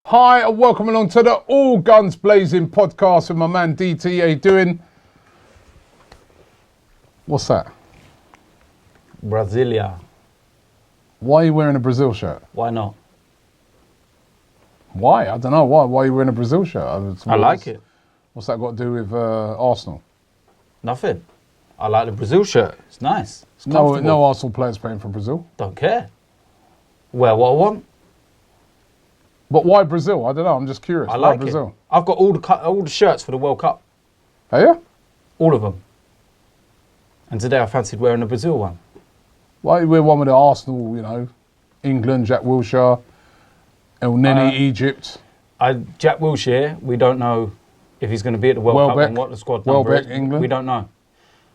Hi and welcome along to the All Guns Blazing podcast with my man DT. How you doing? What's that? Brasilia. Why are you wearing a Brazil shirt? Why not? Why? I don't know. Why are you wearing a Brazil shirt? I like it. What's that got to do with Arsenal? Nothing. I like the Brazil shirt. It's nice. It's No comfortable. Arsenal players playing for Brazil. Don't care. Wear what I want. But why Brazil? I don't know. I'm just curious. I like why Brazil? it. I've got all the shirts for the World Cup. Are you? All of them. And today I fancied wearing a Brazil one. Why you wear one with the Arsenal, England, Jack Wilshere, El Neni, Egypt. Jack Wilshere, we don't know if he's going to be at the World Cup and what the squad number is. England. We don't know.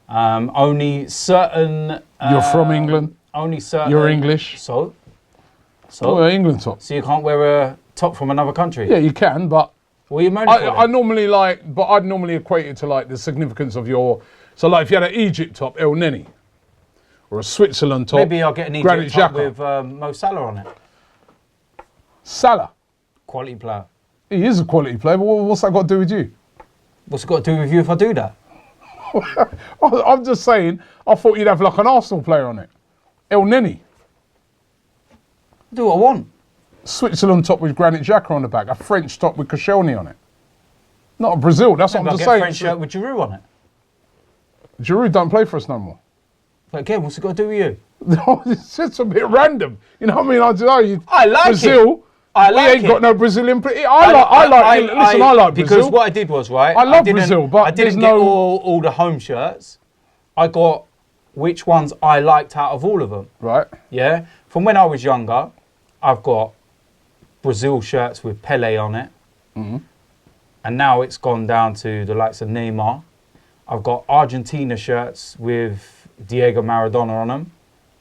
Only certain... You're from England. Only certain... You're English. So We're England top. So you can't wear a top from another country? Yeah, you can, but... What are you moaning for I'd normally equate it to the significance of your... So if you had an Egypt top, El Neni, or a Switzerland top, maybe I'll get an Granit Egypt top Xhaka. with Mo Salah on it. Salah. Quality player. He is a quality player, but what's that got to do with you? What's it got to do with you if I do that? I'm just saying, I thought you'd have an Arsenal player on it. El Neni. Do what I want. Switzerland top with Granit Xhaka on the back, a French top with Koscielny on it. Not a Brazil, that's Maybe what I'm I'll just get saying. a French shirt with Giroud on it. Giroud don't play for us no more. But again, what's it got to do with you? It's just a bit random. You know what I mean? I don't know. I like Brazil, it. I we like ain't it. got no Brazilian. I like Brazil. Because what I did was, right, I love Brazil, but I didn't get all the home shirts. I got which ones I liked out of all of them. Right. Yeah. From when I was younger, I've got Brazil shirts with Pele on it. Mm-hmm. And now it's gone down to the likes of Neymar. I've got Argentina shirts with Diego Maradona on them.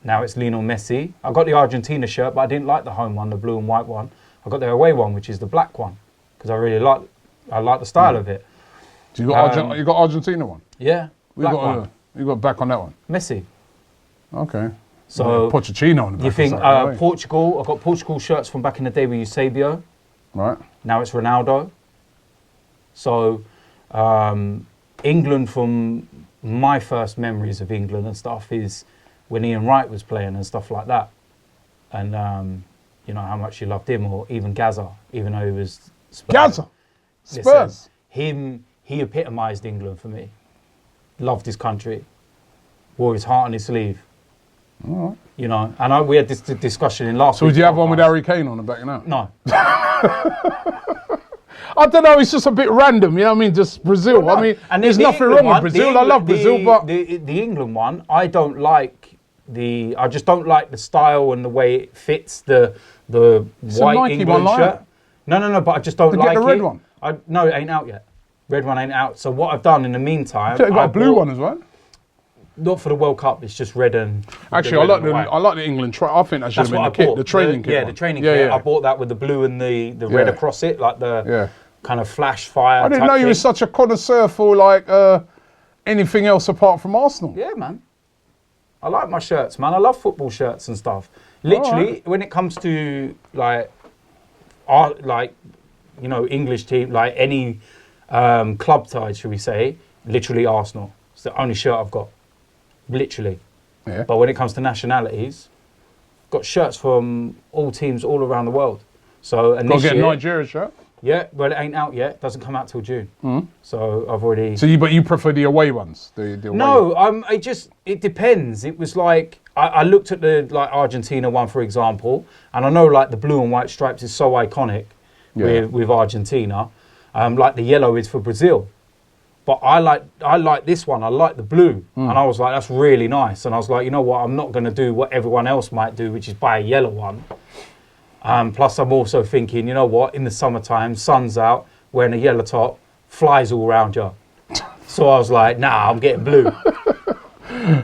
Now it's Lionel Messi. I got the Argentina shirt, but I didn't like the home one, the blue and white one. I got the away one, which is the black one, because I like the style of it. So you got Argentina one? Yeah, black one. You got back on that one? Messi. Okay. So Pochettino on the back. You think Portugal? I've got Portugal shirts from back in the day with Eusebio. Right. Now it's Ronaldo. So England, from my first memories of England and stuff, is when Ian Wright was playing and stuff like that. And how much you loved him, or even Gaza, even though he was Spurs. Gaza? Spurs? Listen, he epitomised England for me. Loved his country. Wore his heart on his sleeve. All right. And we had this discussion in last week. So would you have one with Harry Kane on the back now? No. I don't know, it's just a bit random, you know what I mean? Just Brazil. Well, no. I mean, and there's nothing wrong with Brazil. I love Brazil, but... The England one, I don't like I just don't like the style and the way it fits the white England shirt. No, but I just don't like it. Get the red one? No, it ain't out yet. Red one ain't out. So what I've done in the meantime... You've got a blue one as well? Not for the World Cup, it's just red and... Actually, I like the England... I think that should have been the kit, the training kit. Yeah, the training kit. I bought that with the blue and the red across it, like the kind of flash fire. I didn't know you were such a connoisseur for anything else apart from Arsenal. Yeah, man. I like my shirts, man. I love football shirts and stuff. Literally, when it comes to English team, like any club tie, should we say, literally Arsenal. It's the only shirt I've got. Literally. Yeah. But when it comes to nationalities, got shirts from all teams all around the world. So, and got to get a Nigeria shirt? Yeah, but it ain't out yet. Doesn't come out till June. Mm-hmm. So I've already... But you prefer the away ones? The away no, it depends. It was like, I looked at the Argentina one, for example, and I know the blue and white stripes is so iconic with Argentina. Like the yellow is for Brazil. But I like this one. I like the blue. And I was like, that's really nice. And I was like, you know what? I'm not going to do what everyone else might do, which is buy a yellow one. Plus, I'm also thinking, you know what? In the summertime, sun's out, wearing a yellow top, flies all around you. So I was like, nah, I'm getting blue.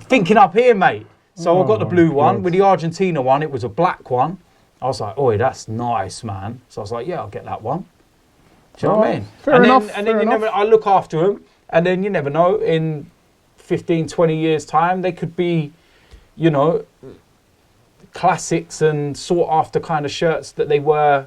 Thinking up here, mate. So I got the blue one. With the Argentina one, it was a black one. I was like, oh, that's nice, man. So I was like, yeah, I'll get that one. Do you know what I mean? Fair enough. And then I look after them, and then you never know, in 15, 20 years' time, they could be, classics and sought after kind of shirts that they were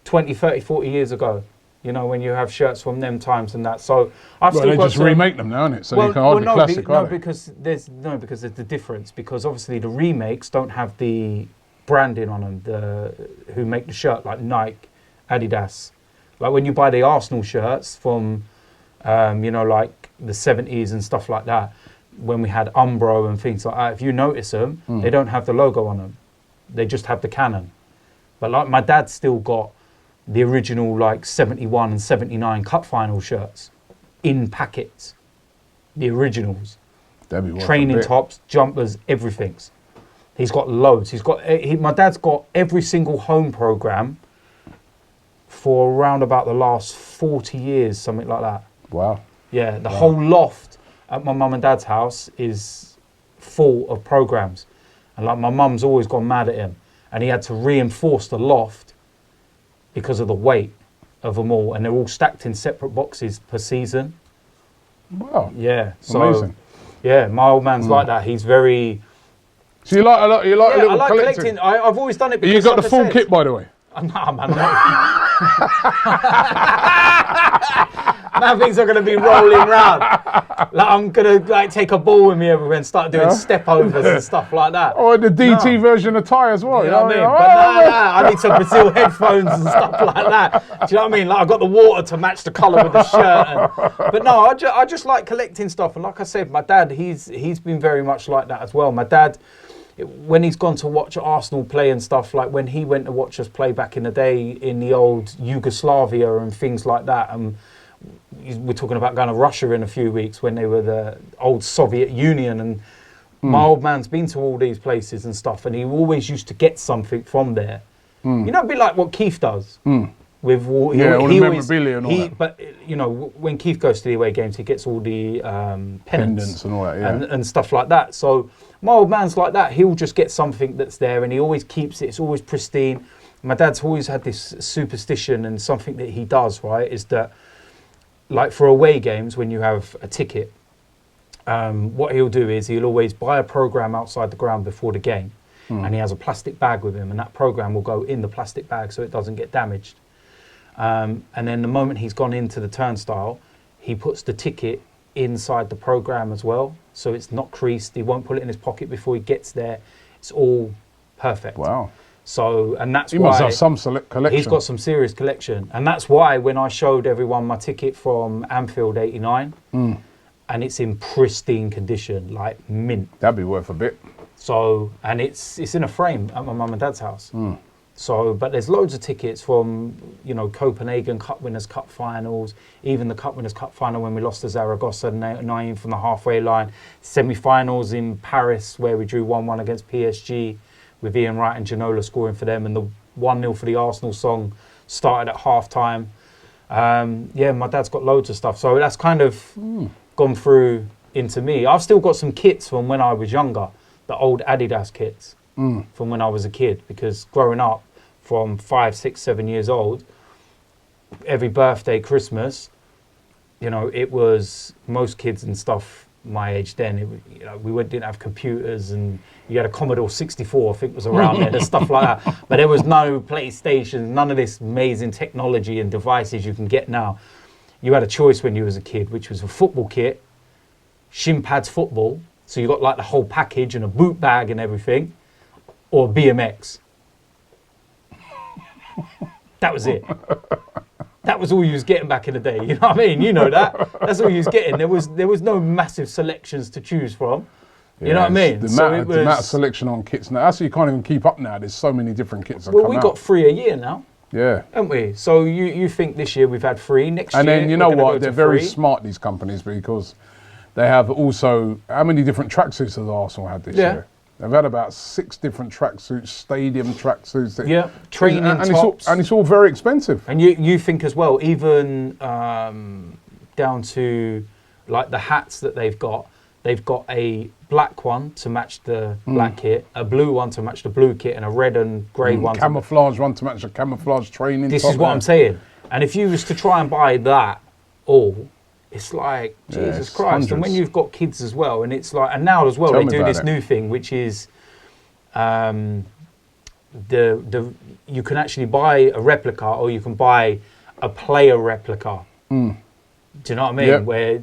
20, 30, 40 years ago. You know, when you have shirts from them times and that. So I've still they got just remake them now, innit? So you can hardly classic, because there's the difference. Because obviously the remakes don't have the branding on them. Who make the shirt, like Nike, Adidas. Like when you buy the Arsenal shirts from, you know, like the 70s and stuff like that, when we had Umbro and things like that, if you notice them, they don't have the logo on them. They just have the cannon. But like my dad's still got the original like 71 and 79 cup final shirts in packets. The originals. Training tops, jumpers, everything's. He's got loads. My dad's got every single home program for around about the last 40 years, something like that. Wow. Yeah, the whole loft at my mum and dad's house is full of programs. And like my mum's always gone mad at him. And he had to reinforce the loft because of the weight of them all. And they're all stacked in separate boxes per season. Wow. Yeah. So, amazing. Yeah, my old man's like that. He's very... So you like a lot? You like a little I like collecting? I've always done it because... You got the full kit, by the way? Nah, man. Now things are going to be rolling round. Like I'm going to like take a ball with me everywhere and start doing step overs and stuff like that. Or the DT version of Thai as well. You know what I mean? But I need some Brazil headphones and stuff like that. Do you know what I mean? Like I've got the water to match the colour with the shirt. But no, I just like collecting stuff. And like I said, my dad, he's been very much like that as well. My dad, when he's gone to watch Arsenal play and stuff, like when he went to watch us play back in the day in the old Yugoslavia and things like that, we're talking about going to Russia in a few weeks when they were the old Soviet Union, and my old man's been to all these places and stuff, and he always used to get something from there. You know, a bit like what Keith does. With all the memorabilia and all that. But you know, when Keith goes to the away games, he gets all the pendants and all that, and stuff like that. So my old man's like that. He'll just get something that's there, and he always keeps it. It's always pristine. My dad's always had this superstition, and something that he does, right, is that, like for away games, when you have a ticket, what he'll do is he'll always buy a program outside the ground before the game, and he has a plastic bag with him, and that program will go in the plastic bag so it doesn't get damaged. And then the moment he's gone into the turnstile, he puts the ticket inside the program as well, so it's not creased. He won't put it in his pocket before he gets there. It's all perfect. Wow. So, and that's he why... He must have some select collection. He's got some serious collection. And that's why when I showed everyone my ticket from Anfield 89, and it's in pristine condition, like mint. That'd be worth a bit. So, and it's in a frame at my mum and dad's house. So, but there's loads of tickets from, you know, Copenhagen Cup Winners' Cup finals, even the Cup Winners' Cup final when we lost to Zaragoza 9 from the halfway line, semi-finals in Paris where we drew 1-1 against PSG, with Ian Wright and Ginola scoring for them, and the 1-0 for the Arsenal song started at half-time. Yeah, my dad's got loads of stuff. So that's kind of gone through into me. I've still got some kits from when I was younger, the old Adidas kits from when I was a kid, because growing up from 5, 6, 7 years old, every birthday, Christmas, you know, it was most kids and stuff my age then, you know, we didn't have computers, and you had a Commodore 64, I think was around there, and stuff like that. But there was no PlayStation, none of this amazing technology and devices you can get now. You had a choice when you was a kid, which was a football kit, shin pads football, so you got like the whole package and a boot bag and everything, or BMX. That was it. That was all you was getting back in the day. You know what I mean? You know that. That's all you was getting. There was no massive selections to choose from. You know what I mean? The amount of selection on kits now. That's why you can't even keep up now. There's so many different kits that well, come we out. got 3 a year now. Yeah. Haven't we? So you think this year we've had 3. Next year, and then you know what? They're very 3. smart, these companies, because they have also, how many different tracksuits has Arsenal had this year? They've had about 6 different tracksuits, stadium tracksuits. Yeah, training tops. And it's all very expensive. And you think as well, even down to like the hats that they've got a black one to match the black kit, a blue one to match the blue kit, and a red and grey one. Camouflage one to match the camouflage training. This is what I'm saying. And if you was to try and buy that all, it's like, Jesus Christ. Hundreds. And when you've got kids as well, and it's like, and now as well, they do this new thing, which is you can actually buy a replica or you can buy a player replica. Do you know what I mean? Yep.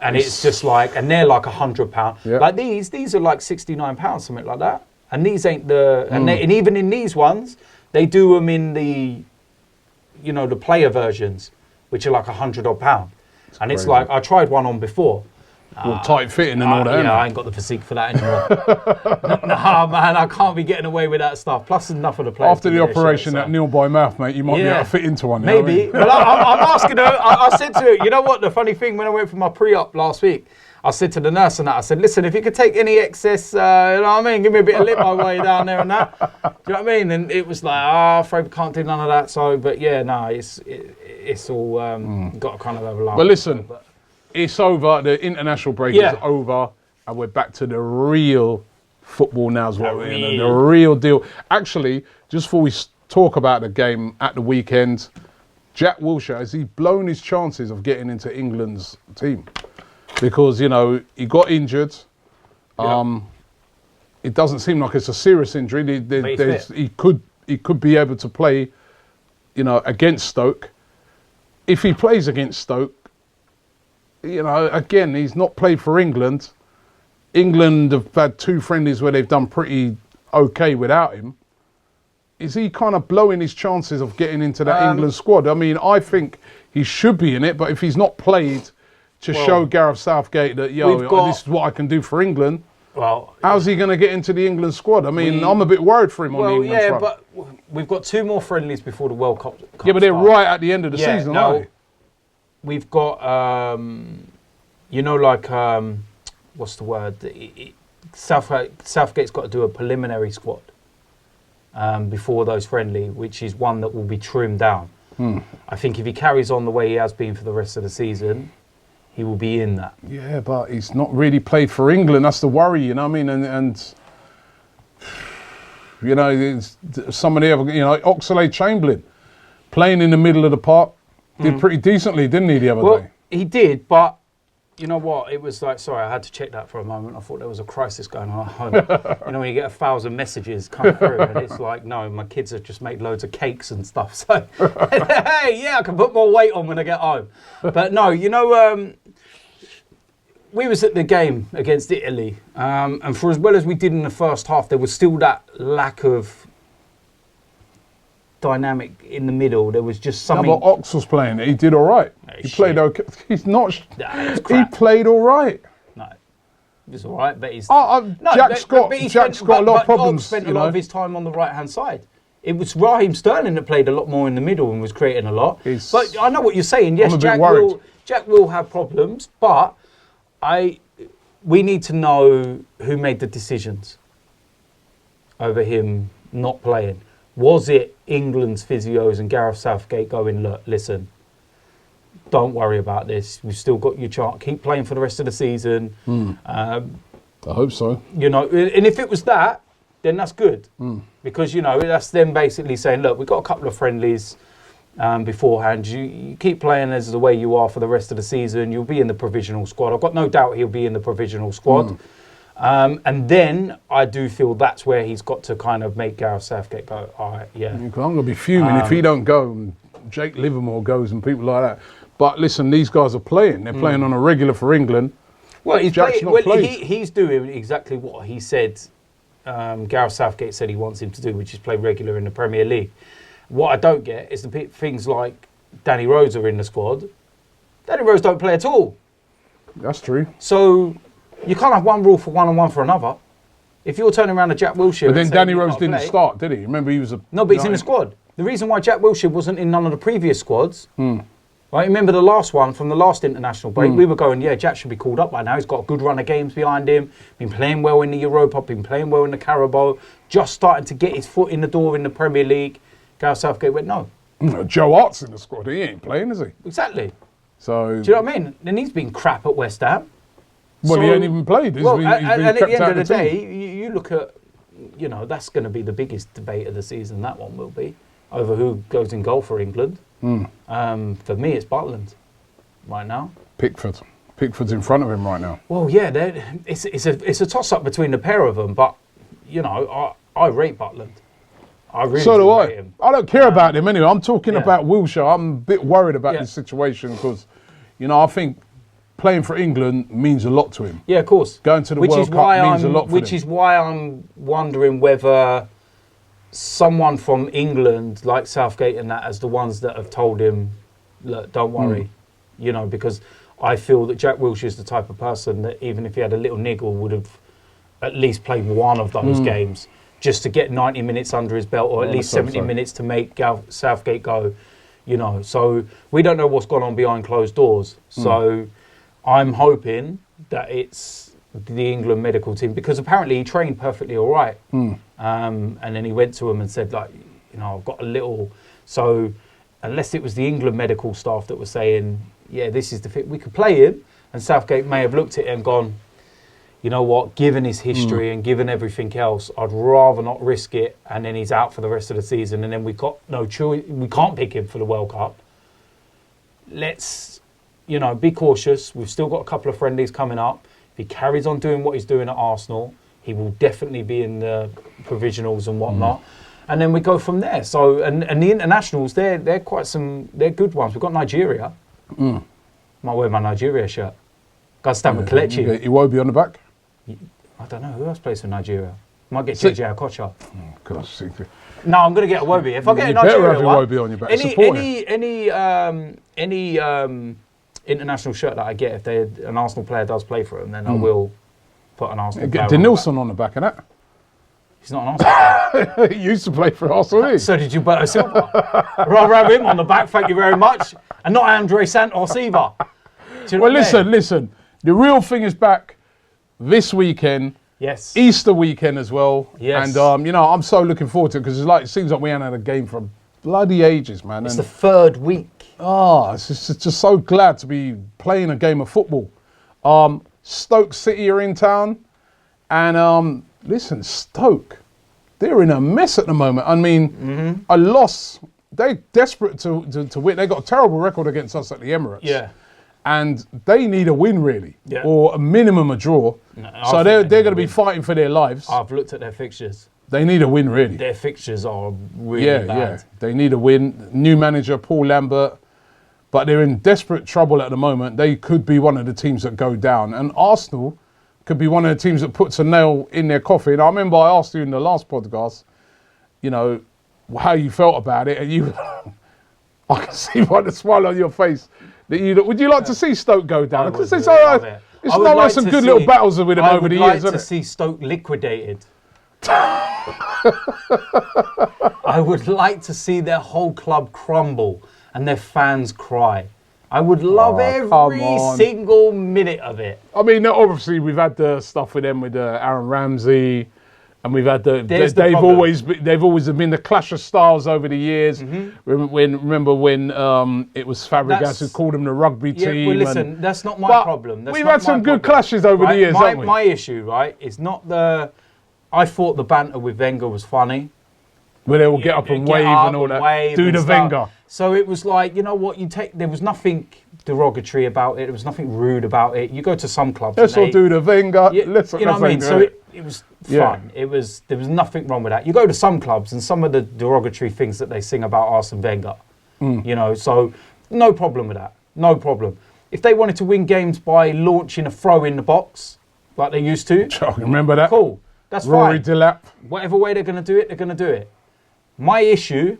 And it's just like, and they're like £100. Yep. Like these are like £69, something like that. And these ain't and even in these ones, they do them in the, the player versions, which are like £100 odd. And it's like, I tried one on before. Tight fitting and all that. Yeah, I ain't got the physique for that anymore. Nah, man, I can't be getting away with that stuff. Plus, enough of the players. After the operation at Nil by mouth, mate, you might be able to fit into one. Maybe. Well, I'm asking her. I said to her, you know what? The funny thing, when I went for my pre-op last week, I said to the nurse and that, I said, listen, if you could take any excess, you know what I mean, give me a bit of lip my way down there and that. Do you know what I mean? And it was like, I'm afraid we can't do none of that. So, but yeah, no, it's all got to kind of overlap. But listen. It's over. The international break is over, and we're back to the real football now. Is what we're in, the real deal. Actually, just before we talk about the game at the weekend, Jack Wilshere, has he blown his chances of getting into England's team? Because he got injured. It doesn't seem like it's a serious injury. He could be able to play, against Stoke. If he plays against Stoke, again, he's not played for England. England have had 2 friendlies where they've done pretty okay without him. Is he kind of blowing his chances of getting into that England squad? I mean, I think he should be in it, but if he's not played to show Gareth Southgate that, this is what I can do for England, how's he going to get into the England squad? I mean, I'm a bit worried for him on the England front. But we've got 2 more friendlies before the World Cup. Yeah, but they're right at the end of the season, aren't they? We've got, what's the word? Southgate's got to do a preliminary squad before those friendly, which is one that will be trimmed down. I think if he carries on the way he has been for the rest of the season, he will be in that. Yeah, but he's not really played for England. That's the worry, you know what I mean? And some of the other, Oxlade-Chamberlain, playing in the middle of the park, did pretty decently, didn't he, the other day? He did, but you know what? It was like, sorry, I had to check that for a moment. I thought there was a crisis going on at home. When you get 1,000 messages come through, and it's like, no, my kids have just made loads of cakes and stuff. So, hey, I can put more weight on when I get home. But no, we was at the game against Italy, and for as well as we did in the first half, there was still that lack of dynamic in the middle. There was just something. No, but Ox was playing. He did all right. He played okay. He's not. He played all right. No, he was all right, but he's. Jack's got a lot of problems. Ox spent a lot of his time on the right hand side. It was Raheem Sterling that played a lot more in the middle and was creating a lot. But I know what you're saying. Yes, Jack will have problems, but we need to know who made the decisions over him not playing. Was it England's physios and Gareth Southgate going, look, listen, don't worry about this. We've still got your chance. Keep playing for the rest of the season. I hope so. And if it was that, then that's good. Because, that's them basically saying, look, we've got a couple of friendlies beforehand. You keep playing as the way you are for the rest of the season. You'll be in the provisional squad. I've got no doubt he'll be in the provisional squad. And then I do feel that's where he's got to kind of make Gareth Southgate go, all right, yeah. I'm going to be fuming if he don't go and Jake Livermore goes and people like that. But listen, these guys are playing. They're playing on a regular for England. Well, he's doing exactly what he said Gareth Southgate said he wants him to do, which is play regular in the Premier League. What I don't get is the things like Danny Rose are in the squad. Danny Rose don't play at all. That's true. So you can't have one rule for one and one for another. If you're turning around to Jack Wilshere... But then Danny Rose didn't start, did he? Remember, he was a... No, but he's in the squad. The reason why Jack Wilshere wasn't in none of the previous squads... Right, remember the last one from the last international break? We were going, Jack should be called up by now. He's got a good run of games behind him. Been playing well in the Europa, been playing well in the Carabao. Just starting to get his foot in the door in the Premier League. Gareth Southgate went, no. Joe Hart's in the squad. He ain't playing, is he? Exactly. So... Do you know what I mean? And he's been crap at West Ham. Well, he ain't even played. Well, and at the end of the day, you look at, that's going to be the biggest debate of the season, that one will be, over who goes in goal for England. For me, it's Butland right now. Pickford's in front of him right now. Well, yeah, it's a toss-up between the pair of them, but, I rate Butland. I really So do I. rate him. I don't care about him anyway. I'm talking yeah. about Wilshere. I'm a bit worried about Yeah. this situation because, I think playing for England means a lot to him. Yeah, of course. Going to the World Cup means a lot for Which him. is why I'm wondering whether someone from England, like Southgate and that, as the ones that have told him, look, don't worry, because I feel that Jack Wilshere is the type of person that even if he had a little niggle would have at least played one of those games just to get 90 minutes under his belt, or at least 70 minutes to make Southgate go, So we don't know what's gone on behind closed doors. So I'm hoping that it's the England medical team, because apparently he trained perfectly all right. And then he went to him and said, like, I've got a little... So unless it was the England medical staff that were saying, yeah, this is the fit, we could play him, and Southgate may have looked at it and gone, you know what, given his history and given everything else, I'd rather not risk it, and then he's out for the rest of the season, and then we've got no choice, we can't pick him for the World Cup. Let's, be cautious. We've still got a couple of friendlies coming up. If he carries on doing what he's doing at Arsenal, he will definitely be in the provisionals and whatnot. And then we go from there. So, and the internationals, they're good ones. We've got Nigeria. Might wear my Nigeria shirt. Got to stand with Kelechi. Iwobi on the back? I don't know who else plays for Nigeria. Might get JJ Okocha. Gosh, No, I'm going to get Iwobi. If I get a better Nigeria have one, Iwobi on your back. any international shirt that I get, if an Arsenal player does play for him, then I will put an Arsenal player Get Denilson on the back of that. He's not an Arsenal player. He used to play for Arsenal, didn't he? So did Gilberto Silva. Rather have him on the back, thank you very much, and not Andre Santos either. Well, listen. The real thing is back this weekend. Yes. Easter weekend as well. Yes. And, I'm so looking forward to it because it seems like we haven't had a game for bloody ages, man. It's the third week. It's just so glad to be playing a game of football. Stoke City are in town. And, listen, Stoke, they're in a mess at the moment. I mean, a loss. They're desperate to win. They got a terrible record against us at the Emirates. Yeah. And they need a win, really, Yeah. or a minimum a draw. No, so they're going to be fighting for their lives. I've looked at their fixtures. They need a win, really. Their fixtures are really bad. Yeah. They need a win. New manager, Paul Lambert. But they're in desperate trouble at the moment. They could be one of the teams that go down. And Arsenal could be one of the teams that puts a nail in their coffin. I remember I asked you in the last podcast, how you felt about it. And you, I can see by the smile on your face, would you like to see Stoke go down? Because it's not like some good little battles with them over the years, isn't it? I would like to see Stoke liquidated. I would like to see their whole club crumble and their fans cry. I would love every single minute of it. I mean, obviously we've had the stuff with them with Aaron Ramsey, and we've had they've always been the clash of styles over the years. Remember when it was Fabregas who called them the rugby team. Well, listen, that's not my problem. We've had some good clashes over the years, haven't we? My issue, right, is not I thought the banter with Wenger was funny. Where they will get up and wave and all that. Do the Wenger. So it was like, you know what, there was nothing derogatory about it. There was nothing rude about it. You go to some clubs. Let's all do the Wenger. You know what I mean? So it was fun. There was nothing wrong with that. You go to some clubs and some of the derogatory things that they sing about Arsene Wenger. So no problem with that. No problem. If they wanted to win games by launching a throw in the box, like they used to. I remember that. Cool. That's Rory fine. Delap. Whatever way they're going to do it, they're going to do it. My issue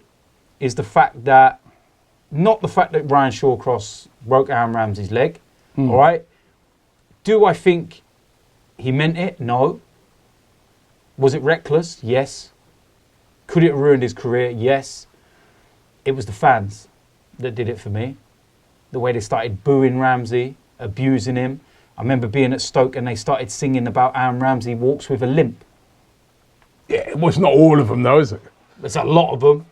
is not the fact that Ryan Shawcross broke Aaron Ramsey's leg, all right? Do I think he meant it? No. Was it reckless? Yes. Could it have ruined his career? Yes. It was the fans that did it for me. The way they started booing Ramsey, abusing him. I remember being at Stoke and they started singing about Aaron Ramsey walks with a limp. Yeah, well, it's not all of them though, is it? There's a lot of them.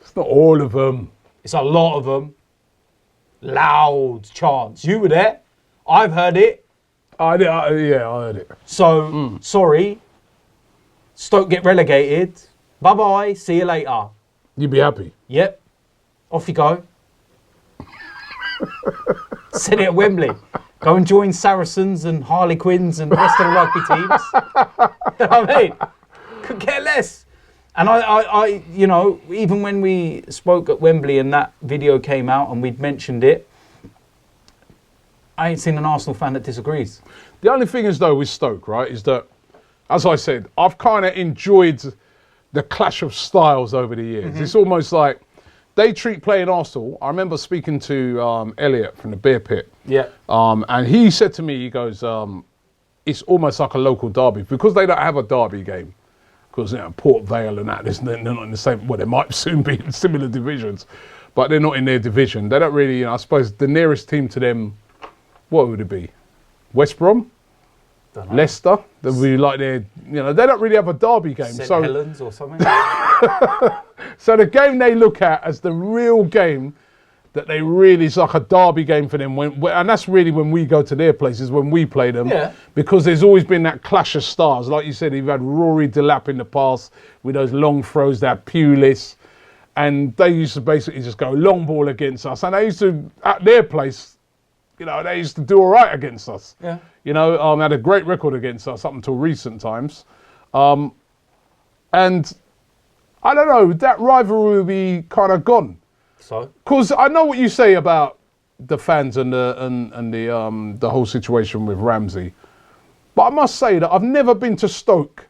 It's not all of them. It's a lot of them. Loud chants. You were there. I've heard it. I heard it. So, sorry. Stoke get relegated. Bye-bye. See you later. You'd be happy. Yep. Off you go. Said it at Wembley. Go and join Saracens and Harlequins and the rest of the rugby teams. You know what I mean? Could care less. And I, you know, even when we spoke at Wembley and that video came out and we'd mentioned it, I ain't seen an Arsenal fan that disagrees. The only thing is, though, with Stoke, right, is that, as I said, I've kind of enjoyed the clash of styles over the years. It's almost like they treat playing Arsenal. I remember speaking to Elliot from the Beer Pit. Yeah. And he said to me, he goes, it's almost like a local derby because they don't have a derby game. Because, you know, Port Vale and that, they're not in the same, well, they might soon be in similar divisions, but they're not in their division. They don't really, you know, I suppose the nearest team to them, what would it be? West Brom? Leicester? That would be like their, you know, they don't really have a derby game. St. Helens or something? So the game they look at as the real game that they really, it's like a derby game for them. And that's really when we go to their places, when we play them. Yeah. Because there's always been that clash of stars. Like you said, you've had Rory Delap in the past with those long throws, that Pulis. And they used to basically just go long ball against us. And they used to, at their place, you know, they used to do all right against us. Yeah. You know, had a great record against us up until recent times. And I don't know, that rivalry will be kind of gone. So? Because I know what you say about the fans and the whole situation with Ramsey. But I must say that I've never been to Stoke,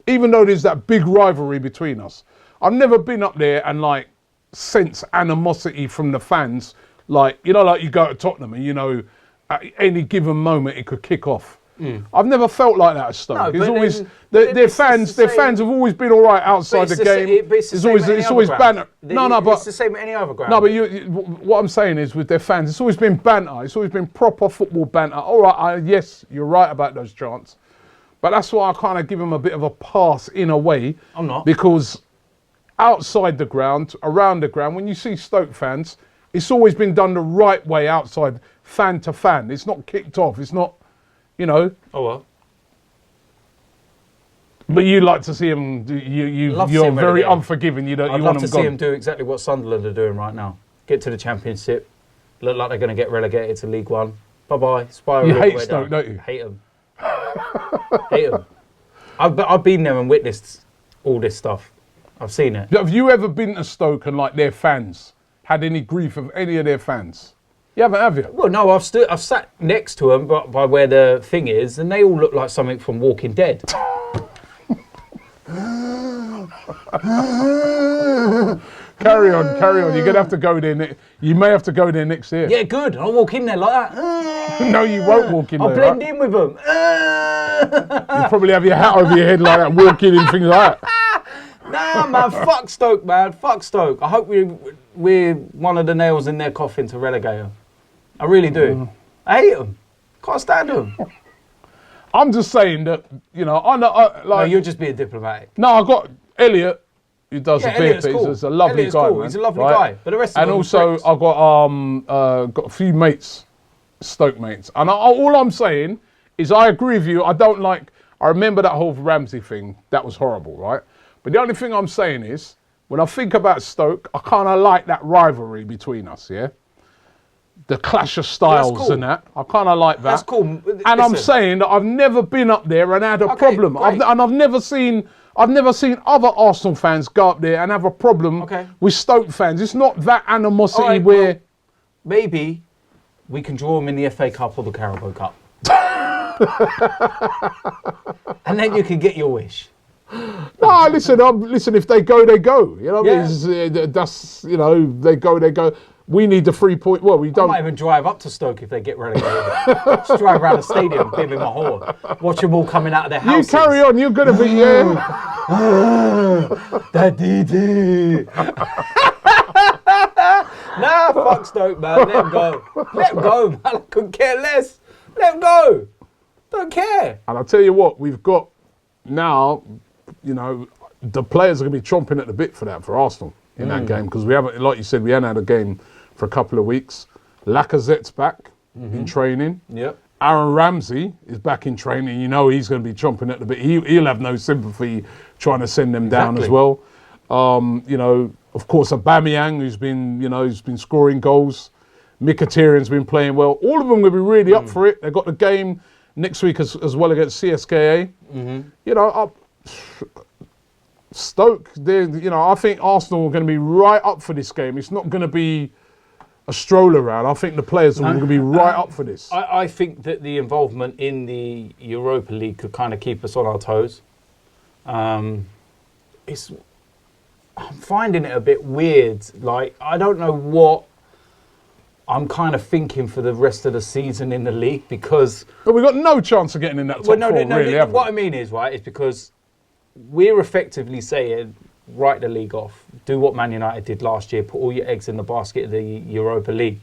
even though there's that big rivalry between us. I've never been up there and like sense animosity from the fans. Like, you know, like you go to Tottenham and, you know, at any given moment it could kick off. I've never felt like that at Stoke. No, it's always then, their fans have always been all right outside the game. It's always banter. But it's the same at any other ground. No, but what I'm saying is with their fans, it's always been banter. It's always been proper football banter. All right, yes, you're right about those chants, but that's why I kind of give them a bit of a pass in a way. I'm not, because outside the ground, around the ground, when you see Stoke fans, it's always been done the right way outside, fan to fan. It's not kicked off. It's not. You know. Oh well. But you like to see them. You're very unforgiving. You don't. I'd you love want to them see them do exactly what Sunderland are doing right now. Get to the Championship. Look like they're going to get relegated to League One. Bye bye. Spiral. You all the hate way Stoke, down. don't you? Hate them. Hate them. I've been there and witnessed all this stuff. I've seen it. Have you ever been to Stoke and like their fans had any grief of any of their fans? You haven't, have you? Well, no, I've sat next to them by where the thing is, and they all look like something from Walking Dead. Carry on. You're going to have to go there. You may have to go there next year. Yeah, good. I'll walk in there like that. No, you won't walk in there. I'll blend in with them. You'll probably have your hat over your head like that, walking and things like that. Nah, man, fuck Stoke, man. Fuck Stoke. I hope we're one of the nails in their coffin to relegate them. I really do. I hate them. Can't stand them. I'm just saying that, you know, No, you're just being diplomatic. No, I got Elliot, who does the beer pit. He's a lovely Elliot's guy, cool. man. He's a lovely guy. But the rest of and them also pricks. I've got a few mates, Stoke mates. And all I'm saying is I agree with you. I remember that whole Ramsey thing. That was horrible, right? But the only thing I'm saying is, when I think about Stoke, I kind of like that rivalry between us, yeah? The clash of styles and that. I kind of like that. That's cool. And I'm saying that I've never been up there and had a problem. I've never seen other Arsenal fans go up there and have a problem with Stoke fans. It's not that animosity where... Well, maybe we can draw them in the FA Cup or the Carabao Cup. And then you can get your wish. No, listen. If they go, they go. You know, that's they go. We need the 3 point. Well, we don't. I might even drive up to Stoke if they get relegated. Just drive around the stadium, bibbing my horn, watch them all coming out of their houses. You carry on. You're gonna be Daddy. Nah, fuck Stoke, man. Let them go. Let them go, man. I couldn't care less. Let them go. Don't care. And I'll tell you what, we've got now. You know, the players are going to be chomping at the bit for Arsenal in that game, because we haven't, like you said, we hadn't had a game for a couple of weeks. Lacazette's back in training. Yep. Aaron Ramsey is back in training. You know he's going to be chomping at the bit. He'll have no sympathy trying to send them down as well. You know, of course, Aubameyang, who's been scoring goals. Mkhitaryan's been playing well. All of them will be really up for it. They've got the game next week as well against CSKA. You know, Stoke, I think Arsenal are going to be right up for this game. It's not going to be a stroll around. I think the players are going to be right up for this. I think that the involvement in the Europa League could kind of keep us on our toes. I'm finding it a bit weird. Like, I don't know what I'm kind of thinking for the rest of the season in the league, because... But we've got no chance of getting in that top four, really, have we? What I mean is, right, is because we're effectively saying, write the league off. Do what Man United did last year. Put all your eggs in the basket of the Europa League.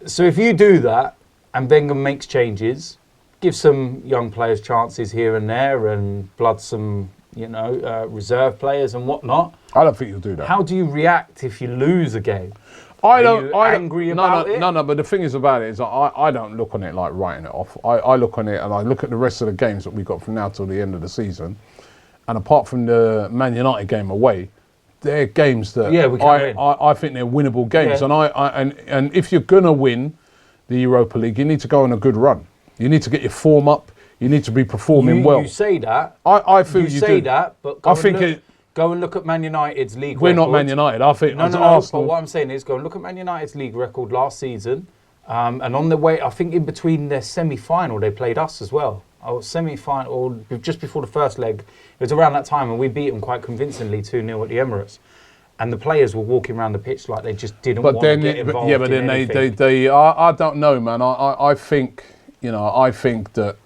So if you do that, and Wenger makes changes, give some young players chances here and there, and blood some, reserve players and whatnot. I don't think you'll do that. How do you react if you lose a game? Angry about it? No, but the thing is about it is I don't look on it like writing it off. I look on it and I look at the rest of the games that we've got from now till the end of the season. And apart from the Man United game away, they're games that I think they're winnable games. Yeah. And if you're going to win the Europa League, you need to go on a good run. You need to get your form up. You need to be performing well. You say that. I feel you say do. that, but go and look at Man United's league record. We're not Man United. I think no. Arsenal. But what I'm saying is, go and look at Man United's league record last season, and on the way, I think in between their semi-final, they played us as well. Semi-final, or just before the first leg, it was around that time, and we beat them quite convincingly 2-0 at the Emirates. And the players were walking around the pitch like they just didn't want to get involved. Yeah, but then they I don't know, man. I think that.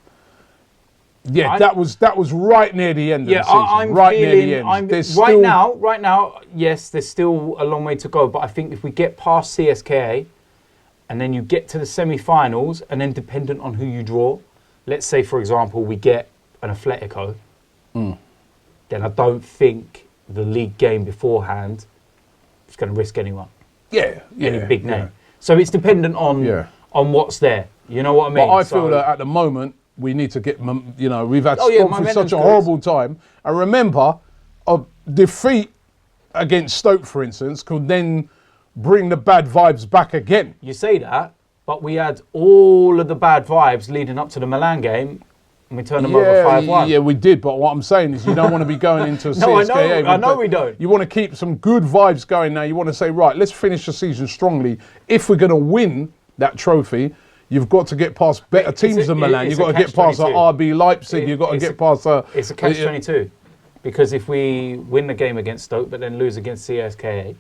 Yeah, that was right near the end of the season. Right now, yes, there's still a long way to go. But I think if we get past CSKA, and then you get to the semi-finals, and then dependent on who you draw, let's say, for example, we get an Atletico, then I don't think the league game beforehand is going to risk anyone. Any big name. Yeah. So it's dependent on what's there. You know what I mean? But I feel that at the moment, we need to get, we've had Stoke through such a horrible time. And remember, a defeat against Stoke, for instance, could then bring the bad vibes back again. You say that, but we had all of the bad vibes leading up to the Milan game, and we turned them over 5-1. Yeah, we did. But what I'm saying is you don't want to be going into a CSKA. I know we don't. You want to keep some good vibes going now. You want to say, right, let's finish the season strongly. If we're going to win that trophy, you've got to get past better teams than Milan. You've got to get past RB Leipzig. You've got to get past... It's a catch-22. Because if we win the game against Stoke but then lose against CSKA...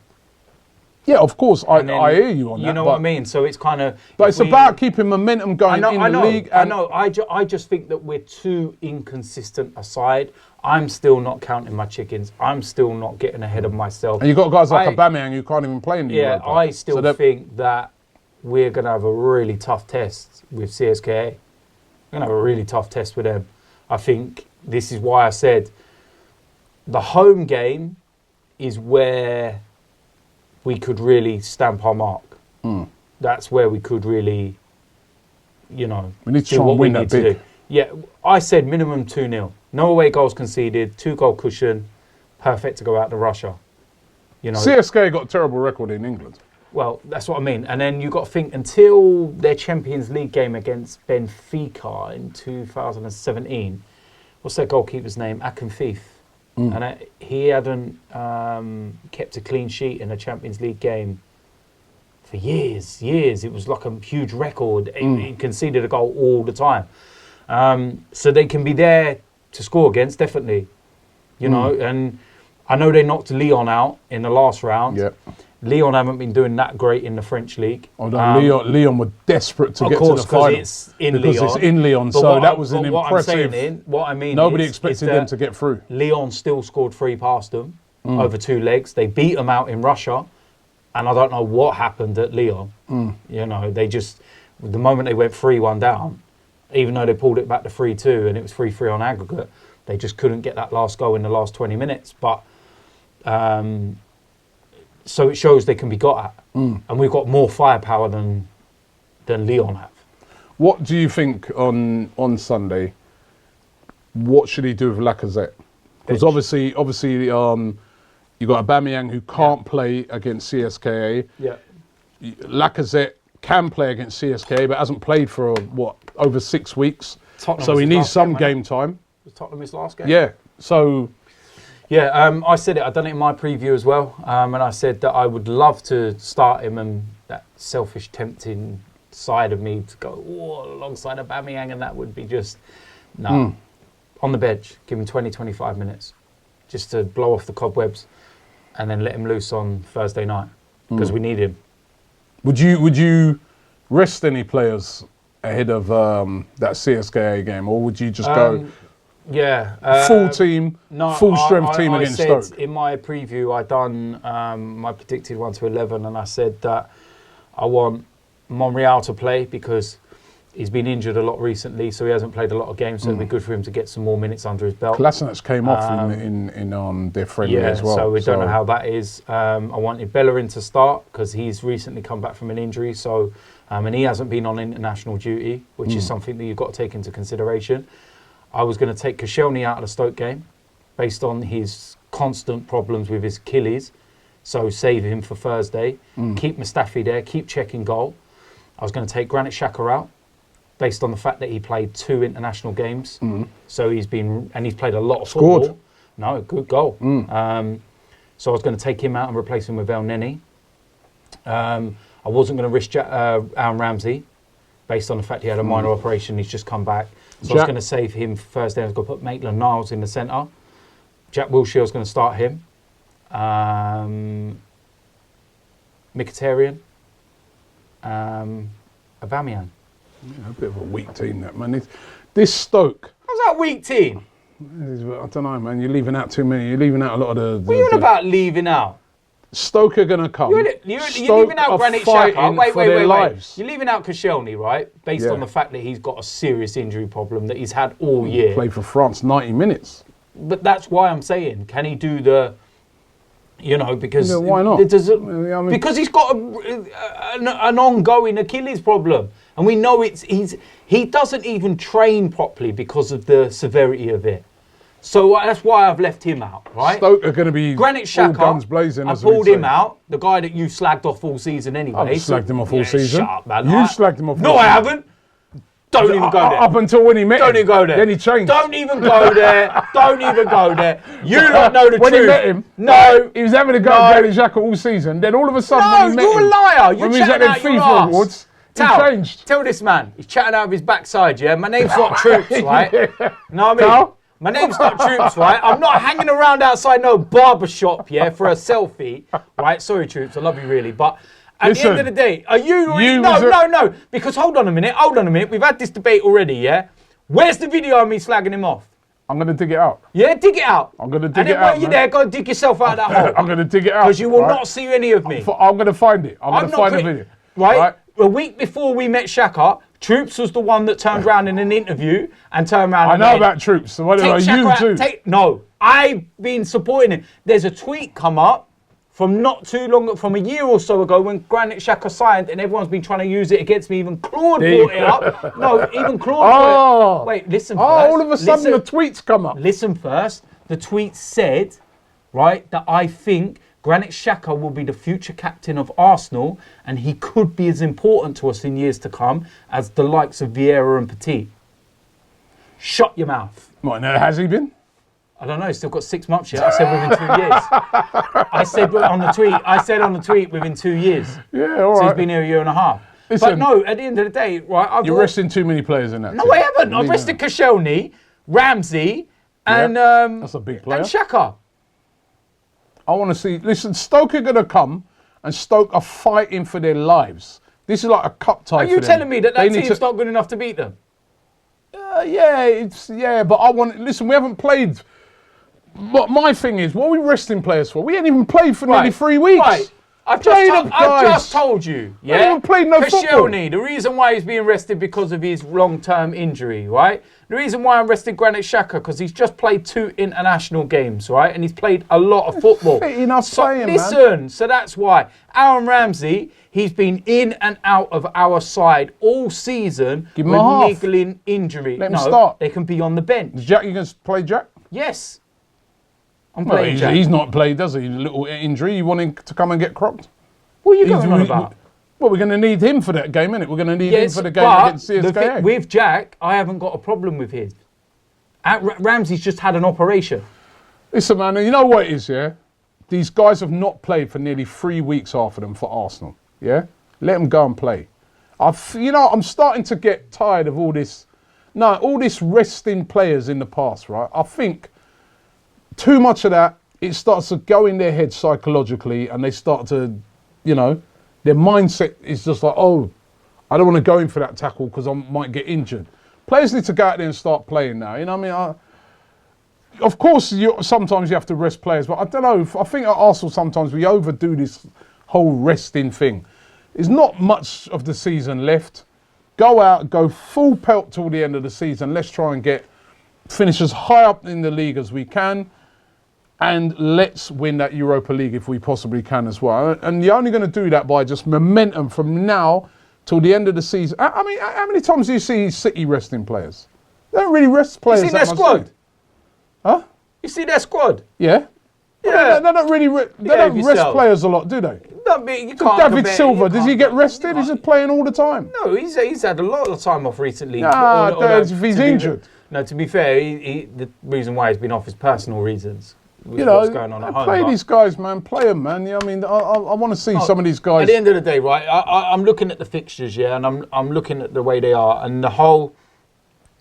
Yeah, of course. I hear you on that. You know what I mean? So it's kind of... But it's about keeping momentum going in the league. I know. I just think that we're too inconsistent aside. I'm still not counting my chickens. I'm still not getting ahead of myself. And you've got guys like Aubameyang who can't even play in the Europa. I still think that we're going to have a really tough test with CSKA. We're going to have a really tough test with them. I think this is why I said the home game is where we could really stamp our mark. That's where we could really, we need to try and win that big. Yeah, I said minimum 2-0. No away goals conceded, 2-goal cushion, perfect to go out to Russia. CSKA got a terrible record in England. Well, that's what I mean. And then you've got to think, until their Champions League game against Benfica in 2017, what's their goalkeeper's name? Akinfeev. And he hadn't kept a clean sheet in a Champions League game for years. It was like a huge record. He conceded a goal all the time. So they can be there to score against, definitely. And I know they knocked Lyon out in the last round. Yep. Lyon haven't been doing that great in the French league. Although Lyon were desperate to get to the final. It's in Lyon. So that was an impressive... What I mean nobody expected them to get through. Lyon still scored 3 past them over 2 legs. They beat them out in Russia. And I don't know what happened at Lyon. They just... The moment they went 3-1 down, even though they pulled it back to 3-2 and it was 3-3 on aggregate, they just couldn't get that last goal in the last 20 minutes. But... so it shows they can be got at. And we've got more firepower than Lyon have. What do you think on Sunday? What should he do with Lacazette? Because obviously, you've got Aubameyang who can't play against CSKA. Yeah. Lacazette can play against CSKA, but hasn't played for, over 6 weeks. So he needs some game time. Was Tottenham his last game? Yeah. So... Yeah, I said it. I done it in my preview as well, and I said that I would love to start him, and that selfish, tempting side of me to go alongside Aubameyang, and that would be just on the bench. Give him 20, 25 minutes, just to blow off the cobwebs, and then let him loose on Thursday night because we need him. Would you rest any players ahead of that CSKA game, or would you just go? Full team, full strength team against Stoke. In my preview, I done my predicted 1 to 11, and I said that I want Monreal to play because he's been injured a lot recently, so he hasn't played a lot of games. So it'd be good for him to get some more minutes under his belt. Kolasinac came off in their friendly as well. So we don't know how that is. I wanted Bellerin to start because he's recently come back from an injury. So and he hasn't been on international duty, which is something that you've got to take into consideration. I was going to take Koscielny out of the Stoke game based on his constant problems with his Achilles. So save him for Thursday. Keep Mustafi there. Keep checking goal. I was going to take Granit Xhaka out based on the fact that he played 2 international games. So he's played a lot of football. No, good goal. So I was going to take him out and replace him with El Neni. I wasn't going to risk Aaron Ramsey based on the fact he had a minor operation. He's just come back. So I was going to save him for Thursday. I was going to put Maitland-Niles in the centre. Jack Wilshere was going to start him. Mkhitaryan. Aubameyang. Yeah, a bit of a weak team, that, man. This Stoke. How's that weak team? I don't know, man. You're leaving out too many. You're leaving out a lot of the... What are you on about leaving out? Stoke are going to come. You're leaving out Granit Xhaka. Wait. You're leaving out Koscielny, right? Based on the fact that he's got a serious injury problem that he's had all year. Played for France 90 minutes. But that's why I'm saying, can he do the... because... why not? Because he's got an ongoing Achilles problem. And we know he doesn't even train properly because of the severity of it. So that's why I've left him out, right? Stoke are going to be Granit Xhaka, guns blazing. I pulled him out, the guy that you slagged off all season anyway. I've slagged him off all season. Shut up, man. You slagged him off all season. No, I haven't. Don't even go there. Up until when he met Don't even go there. Then he changed. Don't even go there. Don't even go there. You don't know the when truth. When he met him, no. He was having a go at Granit Xhaka all season. Then all of a sudden when he met you're him, a liar. You're when he was at chatting them out your FIFA awards, he changed. Tell this man. He's chatting out of his backside, yeah? My name's not Troops, right? Know what I mean? My name's not Troops, right? I'm not hanging around outside no barbershop, yeah, for a selfie, right? Sorry, Troops, I love you really, but at the end of the day, are you... No, because hold on a minute, we've had this debate already, yeah? Where's the video of me slagging him off? I'm going to dig it out. Yeah, dig it out. I'm going to dig it out, And then while you're there, go dig yourself out of that hole. I'm going to dig it out. Because you will not see any of me. I'm going to find it. I'm going to find the video. Right? A week before we met Xhaka, Troops was the one that turned around in an interview and turned around and I know about Troops. So what about you too? No, I've been supporting him. There's a tweet come up from not too long, from a year or so ago when Granit Xhaka signed and everyone's been trying to use it against me. Even Claude brought it up. No, even Claude brought it. Wait, listen first. All of a sudden the tweets come up. Listen first. The tweet said, right, that I think Granit Xhaka will be the future captain of Arsenal and he could be as important to us in years to come as the likes of Vieira and Petit. Shut your mouth. What, now has he been? I don't know, he's still got 6 months yet. I said within 2 years. I said on the tweet within 2 years. Yeah, all right. So he's been here a year and a half. Listen, but no, at the end of the day, right, you're resting too many players in that. No, I haven't. I've rested Koscielny, Ramsey, and that's a big player. And Xhaka. I want to see. Listen, Stoke are going to come, and Stoke are fighting for their lives. This is like a cup tie. Are you telling me that team's not good enough to beat them? But I want. Listen, we haven't played. But my thing is, what are we resting players for? We ain't even played for nearly 3 weeks. Right. I've just told you. Yeah. We haven't played no football. Koscielny, the reason why he's being rested because of his long-term injury, right? The reason why I'm resting Granit Xhaka because he's just played 2 international games, right? And he's played a lot of football. So that's why. Aaron Ramsey, he's been in and out of our side all season with niggling injury. Let him start. They can be on the bench. Is Jack, you going to play Jack? Yes. I'm playing Jack. He's not played, does he? A little injury. You want him to come and get cropped? What are you going on about? Well, we're going to need him for that game, innit? We're going to need him for the game against CSKA. With Jack, I haven't got a problem with his. Ramsey's just had an operation. Listen, man, you know what it is, yeah? These guys have not played for nearly 3 weeks after them for Arsenal, yeah? Let them go and play. I'm starting to get tired of all this resting players in the past, right? I think too much of that, it starts to go in their head psychologically, and they start to, their mindset is just like, oh, I don't want to go in for that tackle because I might get injured. Players need to go out there and start playing now. You know what I mean? Of course, sometimes you have to rest players, but I don't know. I think at Arsenal sometimes we overdo this whole resting thing. There's not much of the season left. Go out, go full pelt till the end of the season. Let's try and finish as high up in the league as we can, and let's win that Europa League if we possibly can as well. And you're only going to do that by just momentum from now till the end of the season. I mean, how many times do you see City resting players? They don't really rest players. You see their squad? Huh? You see their squad? Yeah. Yeah. They don't really rest players a lot, do they? No, but you can't David compare, Silva, does he get rested? He's just playing all the time. No, he's had a lot of time off recently. If he's injured. To be fair, the reason why he's been off is personal reasons. What's going on at home. Play these guys, man. Play them, man. You know what I mean? I want to see some of these guys. At the end of the day, right, I'm looking at the fixtures, yeah, and I'm looking at the way they are. And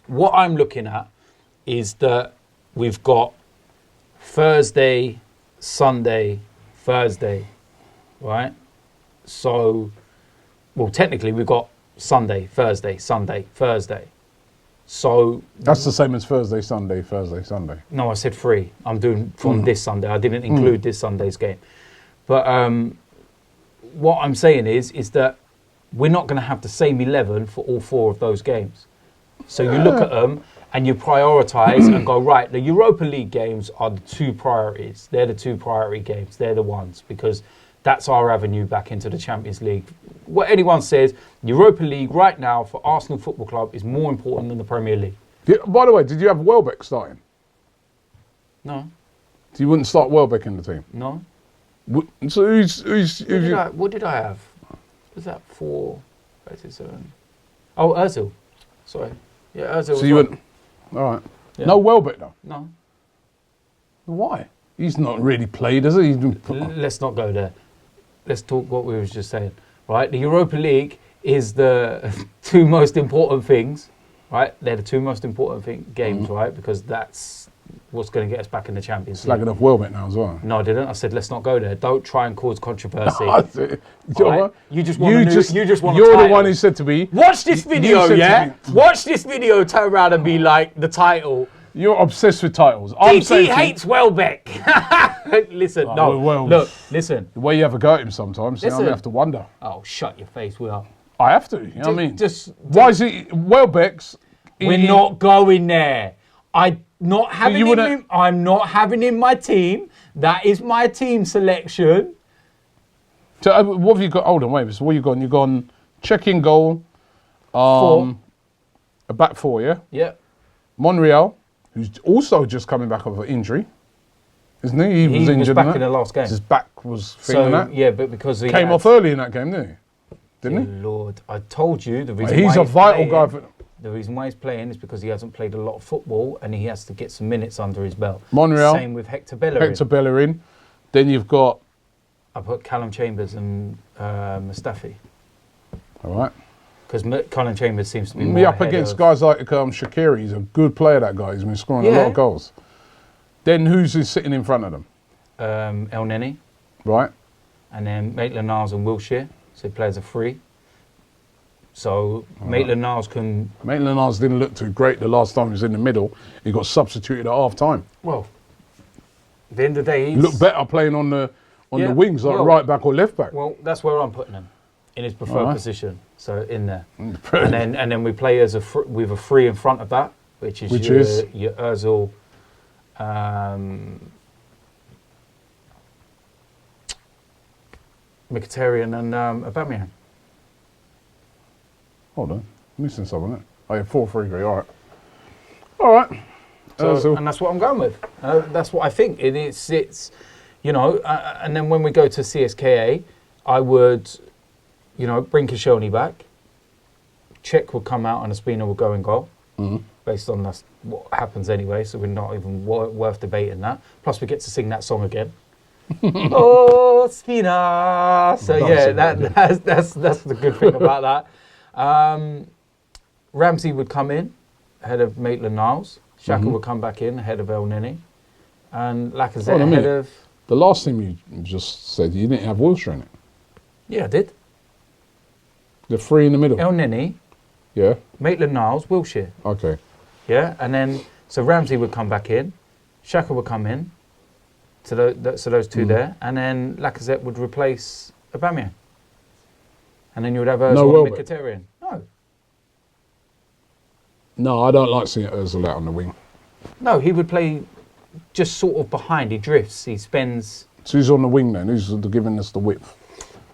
what I'm looking at is that we've got Thursday, Sunday, Thursday, right? So, well, technically we've got Sunday, Thursday, Sunday, Thursday. So that's the same as Thursday, Sunday, Thursday, Sunday. No, I said 3. I'm doing from this Sunday. I didn't include this Sunday's game. But what I'm saying is that we're not going to have the same 11 for all 4 of those games. So you look at them and you prioritise and go, right, the Europa League games are the 2 priorities. They're the 2 priority games. They're the ones, because that's our avenue back into the Champions League. What anyone says, Europa League right now for Arsenal Football Club is more important than the Premier League. Yeah, by the way, did you have Welbeck starting? No. So you wouldn't start Welbeck in the team? No. So what did I have? Was that 4, 7? Oh, Ozil. Sorry. Yeah, Ozil. So you wouldn't. All right. Yeah. No Welbeck though. No. Why? He's not really played, has he? Let's not go there. Let's talk what we were just saying. Right, the Europa League is the 2 most important things. Right, they're the 2 most important games, right? Because that's what's going to get us back in the Champions League. Slagging off Welbeck now as well. No, I didn't. I said let's not go there. Don't try and cause controversy. Right? You just want to. You're the one who said to me. Watch this video, yeah. Watch this video. Turn around and be like the title. You're obsessed with titles. DT hates Welbeck. Listen, look, listen. The way you have a go at him sometimes, I'm going to have to wonder. Oh, shut your face, Will. I have to, you know what I mean? Why is it Welbeck's? We're not going there. I'm not having him in my team. That is my team selection. So what have you got? Hold on, wait. So what have you gone? You've gone check-in goal. 4. A back 4, yeah? Yeah. Monreal, who's also just coming back off an injury, isn't he? He was injured back in the last game. His back was feeling that. Yeah, but because he came off early in that game, didn't he? Didn't he? Lord, I told you the reason. He's a vital guy for. The reason why he's playing is because he hasn't played a lot of football and he has to get some minutes under his belt. Monreal. Same with Hector Bellerin. Then you've got. I put Callum Chambers and Mustafi. All right. Because Colin Chambers seems to be more up against guys like Shaqiri. He's a good player, that guy. He's been scoring a lot of goals. Then who's sitting in front of them? El Neni. Right. And then Maitland-Niles and Wilshere. So he plays a 3. So Maitland-Niles can... Maitland-Niles didn't look too great the last time he was in the middle. He got substituted at half-time. Well, at the end of the day... He looked better playing on the wings, like right back or left back. Well, that's where I'm putting him. In his preferred position, so in there, and then we play with a 3 in front of that, which is your Ozil, Mkhitaryan and Aubameyang. Hold on, I'm missing someone there. Oh yeah, 4-3-3. All right. So, and that's what I'm going with. That's what I think. It's and then when we go to CSKA, I would. Bring Koscielny back. Czech will come out and Ospina will go in goal. based on that's what happens anyway. So we're not even worth debating that. Plus, we get to sing that song again. Oh, Spina. So yeah, that's the good thing about that. Ramsey would come in ahead of Maitland-Niles. Xhaka would come back in ahead of El Neni, and Lacazette ahead of. The last thing you just said, you didn't have Wilshere in it. Yeah, I did. The three in the middle. El Neni. Yeah. Maitland-Niles, Wilshere. Okay. Yeah, and then so Ramsey would come back in, Xhaka would come in, so those two there, and then Lacazette would replace Aubameyang, and then you would have Ozil and Mkhitaryan. No, I don't like seeing Ozil out on the wing. No, he would play just sort of behind. He drifts. He spends. So who's on the wing then? Who's giving us the width?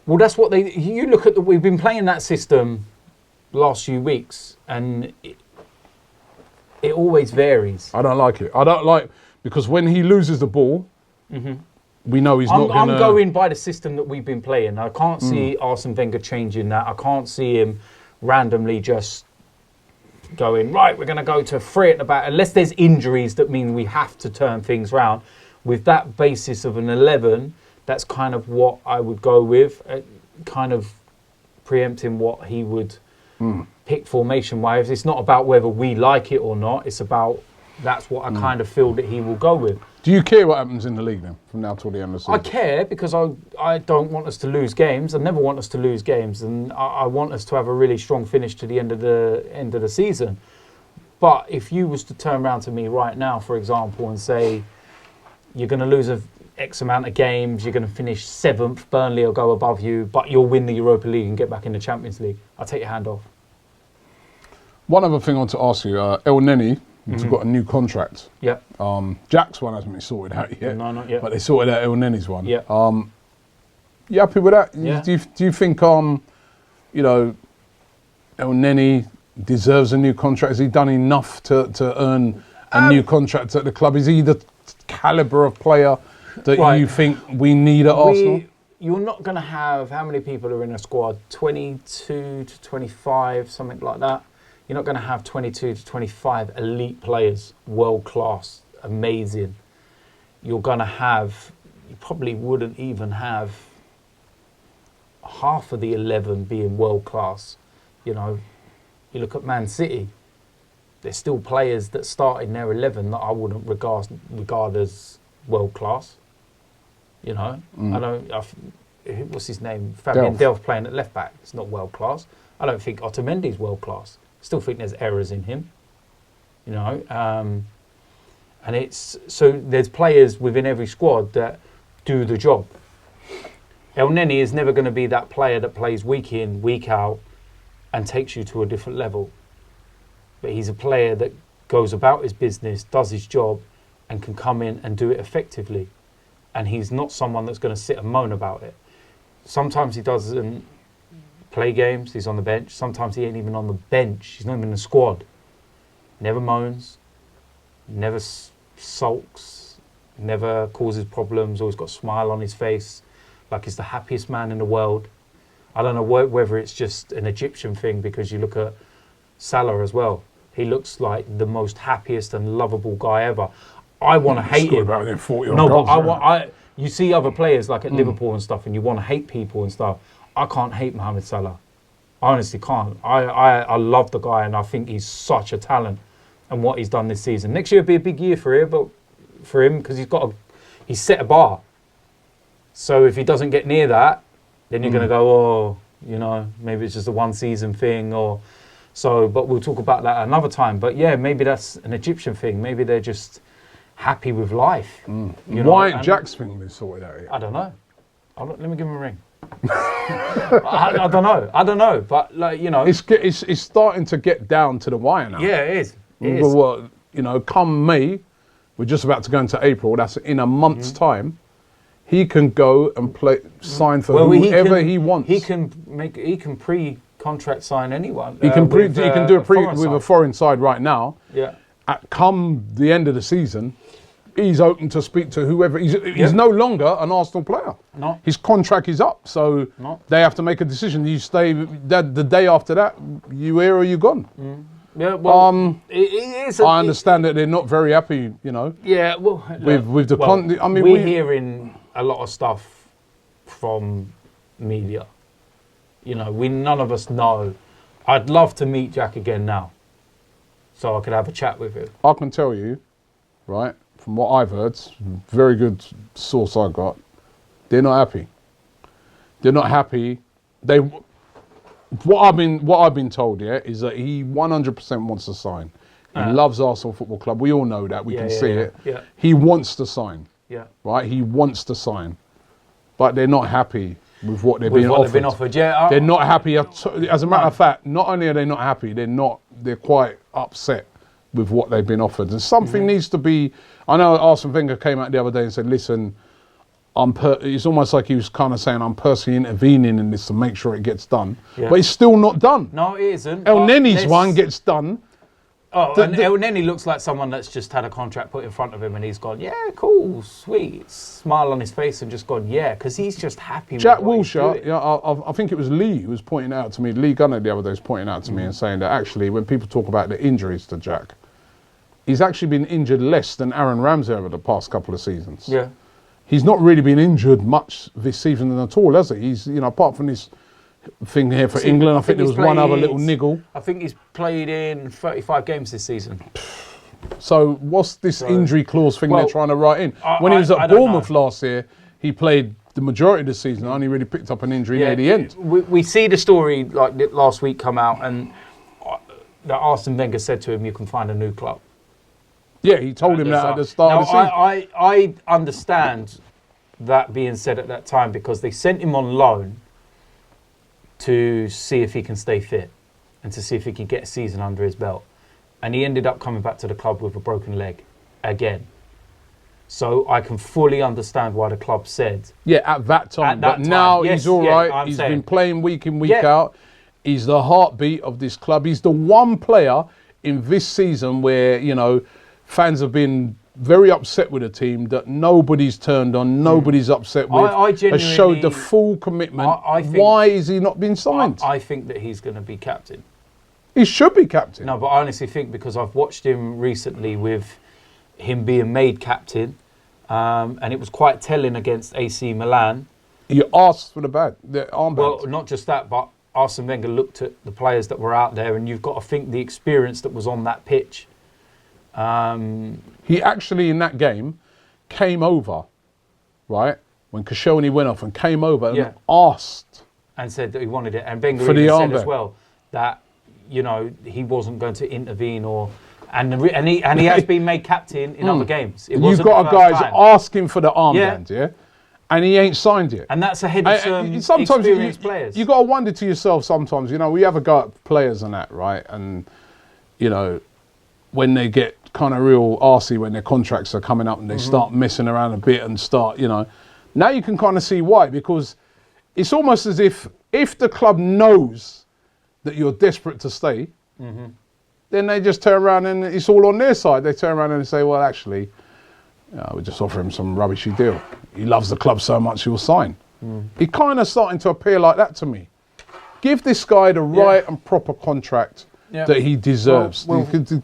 Well, that's what they. You look at we've been playing that system the last few weeks, and it always varies. I don't like it. I don't like because when he loses the ball, we know he's not going to. I'm going by the system that we've been playing. I can't see Arsene Wenger changing that. I can't see him randomly just going, right, we're going to go to 3 at the back. Unless there's injuries that mean we have to turn things round. With that basis of an 11, that's kind of what I would go with. Kind of preempting what he would pick formation-wise. It's not about whether we like it or not. It's about that's what I kind of feel that he will go with. Do you care what happens in the league then, from now till the end of the season? I care because I don't want us to lose games. I never want us to lose games, and I want us to have a really strong finish to the end of the season. But if you was to turn around to me right now, for example, and say you're going to lose X amount of games, you're going to finish 7th, Burnley will go above you, but you'll win the Europa League and get back in the Champions League, I'll take your hand off. One other thing I want to ask you, El Neni has got a new contract. Yeah. Jack's one hasn't been sorted out yet. No, not yet. But they sorted out El Neni's one. Yeah. You happy with that? Yeah. Do you think, El Neni deserves a new contract? Has he done enough to earn a new contract at the club? Is he the calibre of player that you think we need at Arsenal? You're not going to have, how many people are in a squad? 22 to 25, something like that. You're not going to have 22 to 25 elite players, world class, amazing. You're going to have, you probably wouldn't even have half of the 11 being world class. You look at Man City, there's still players that start in their 11 that I wouldn't regard as world class. What's his name? Fabian Delph playing at left back. It's not world class. I don't think Otamendi's world class. Still think there's errors in him, and it's so there's players within every squad that do the job. El Neni is never going to be that player that plays week in, week out, and takes you to a different level. But he's a player that goes about his business, does his job, and can come in and do it effectively. And he's not someone that's going to sit and moan about it. Sometimes he doesn't play games, he's on the bench. Sometimes he ain't even on the bench. He's not even in the squad. Never moans, never sulks, never causes problems, always got a smile on his face, like he's the happiest man in the world. I don't know whether it's just an Egyptian thing, because you look at Salah as well. He looks like the most happiest and lovable guy ever. I want to hate him. About 40 no, goals, but you see other players like at Liverpool and stuff, and you want to hate people and stuff. I can't hate Mohamed Salah. I honestly can't. I love the guy, and I think he's such a talent, and what he's done this season. Next year will be a big year for him, because he's set a bar. So if he doesn't get near that, then you're going to go, maybe it's just a one season thing, or so. But we'll talk about that another time. But yeah, maybe that's an Egyptian thing. Maybe they're just happy with life. Why ain't Jack's thing been sorted out yet? I don't know. Let me give him a ring. I don't know. But it's starting to get down to the wire now. Yeah, it is. Well, come May, we're just about to go into April. That's in a month's time. He can go and sign for whoever he wants. He can pre-contract sign anyone. He can do a foreign side right now. Yeah. Come the end of the season, he's open to speak to whoever. He's no longer an Arsenal player. No. His contract is up, so they have to make a decision. You stay the day after that. You here or you gone. Yeah, well, it is. I understand that they're not very happy, Yeah, well, with the content. I mean, we're hearing a lot of stuff from media. None of us know. I'd love to meet Jack again now, so I could have a chat with him. I can tell you, right, from what I've heard, very good source I got, they're not happy. They're not happy. What I've been told, yeah, is that he 100% wants to sign. He loves Arsenal Football Club. We all know that. We can see it. Yeah. He wants to sign. Yeah. Right? He wants to sign. But they're not happy with what they've been offered. Yeah. They're not happy. As a matter of fact, not only are they not happy, they're quite upset with what they've been offered. And something needs to be. I know Arsene Wenger came out the other day and said, listen, it's almost like he was kind of saying, I'm personally intervening in this to make sure it gets done. Yeah. But it's still not done. No, it isn't. El Nenny's one gets done. Oh, and El Nenny looks like someone that's just had a contract put in front of him and he's gone, yeah, cool, sweet, smile on his face and just gone, yeah, because he's just happy Jack with what Wilshere, he's doing. I think it was Lee who was pointing out to me, Lee Gunner the other day was pointing out to me and saying that actually when people talk about the injuries to Jack, he's actually been injured less than Aaron Ramsey over the past couple of seasons. Yeah. He's not really been injured much this season at all, has he? He's, apart from this thing here for England, I think there was one other little niggle. I think he's played in 35 games this season. So what's this injury clause thing they're trying to write in? When he was at Bournemouth last year, he played the majority of the season, only really picked up an injury near the end. We see the story like last week come out and that Arsene Wenger said to him, you can find a new club. Yeah, he told him that at the start of the season. I understand that being said at that time because they sent him on loan to see if he can stay fit and to see if he can get a season under his belt. And he ended up coming back to the club with a broken leg again. So I can fully understand why the club said... Yeah, at that time. But now he's all right. He's been playing week in, week out. He's the heartbeat of this club. He's the one player in this season where, fans have been very upset with the team that nobody's turned on, nobody's upset with, has showed the full commitment. Why is he not been signed? I think that he's going to be captain. He should be captain. No, but I honestly think because I've watched him recently with him being made captain, and it was quite telling against AC Milan. You asked for the armband. Well, not just that, but Arsene Wenger looked at the players that were out there, and you've got to think the experience that was on that pitch. He actually, in that game, came over, right, when Koscielny went off and came over and asked. And said that he wanted it. And Wenger even said as well that, he wasn't going to intervene and he has been made captain in other games. You've got a guy asking for the armband, and he ain't signed it. And that's ahead of some experienced players. You've got to wonder to yourself sometimes, we have a go at players and that, right? And, when they get kind of real arsey when their contracts are coming up and they start messing around a bit and start, now you can kind of see why, because it's almost as if the club knows that you're desperate to stay, then they just turn around and it's all on their side. They turn around and say, well, actually, we just offer him some rubbishy deal. He loves the club so much he'll sign. He kind of starting to appear like that to me. Give this guy the right and proper contract that he deserves.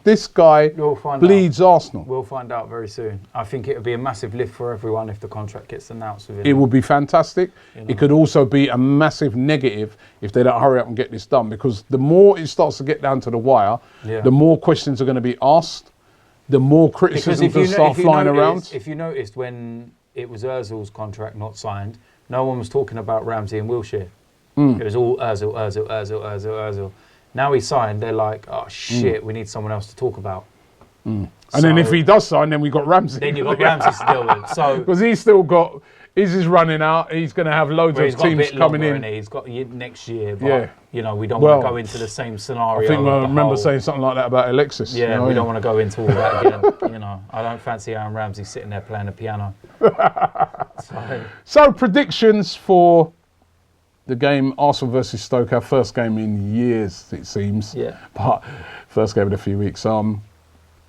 This guy bleeds Arsenal. We'll find out very soon. I think it would be a massive lift for everyone if the contract gets announced within. It would be fantastic. It could also be a massive negative if they don't hurry up and get this done, because the more it starts to get down to the wire, the more questions are going to be asked, the more criticism will start flying around. If you noticed when it was Ozil's contract not signed, no one was talking about Ramsey and Wilshere. It was all Ozil. Now he's signed, they're like, oh shit, we need someone else to talk about. And then if he does sign, then we got Ramsey. Then you've got Ramsey to deal with. So because he's still got, he's just running out. He's going to have loads of teams coming in. He's got next year, but we don't want to go into the same scenario. I think I remember saying something like that about Alexis. Yeah, we don't want to go into all that again. I don't fancy Aaron Ramsey sitting there playing the piano. So predictions for the game, Arsenal versus Stoke, our first game in years, it seems. Yeah. But first game in a few weeks.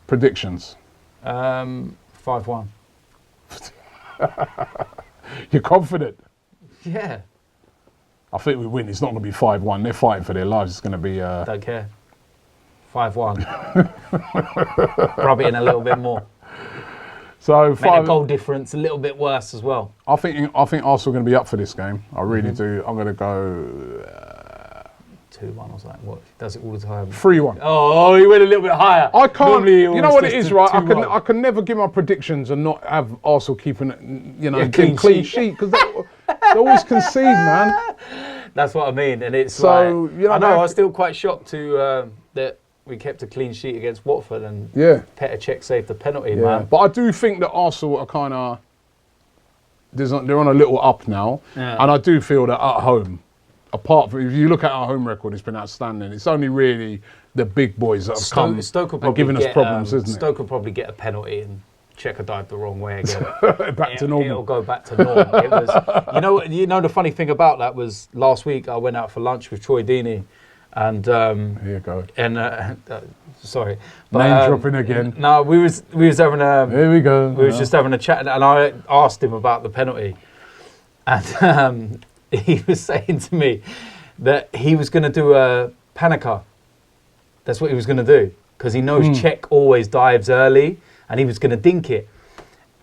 Predictions. 5-1. You're confident? Yeah. I think we win. It's not going to be 5-1. They're fighting for their lives. It's going to be... Don't care. 5-1. Rub it in a little bit more. So Make the goal difference a little bit worse as well. I think Arsenal are going to be up for this game. I really do. I'm going to go 2-1 or something. What? He does it all the time. 3-1. Oh, he went a little bit higher. I can't. Normally, you know what it is, right? I I can never give my predictions and not have Arsenal keeping, clean sheet because they always concede, man. That's what I mean, and it's So, like, you know, I was still quite shocked to that we kept a clean sheet against Watford and Petr Cech saved the penalty, man. But I do think that Arsenal are kind of they're on a little up now, and I do feel that at home, apart from if you look at our home record, it's been outstanding. It's only really the big boys that have come and given us problems, isn't it? Stoke will probably get a penalty and Checker dived the wrong way again. Back to normal. It'll go back to normal. It was, you know, the funny thing about that was last week I went out for lunch with Troy Deeney, and here you go. And sorry, name dropping again. No, we was having a. Here we go. We was just having a chat, and I asked him about the penalty, and he was saying to me that he was going to do a Panica. That's what he was going to do because he knows Cech always dives early. And he was going to dink it.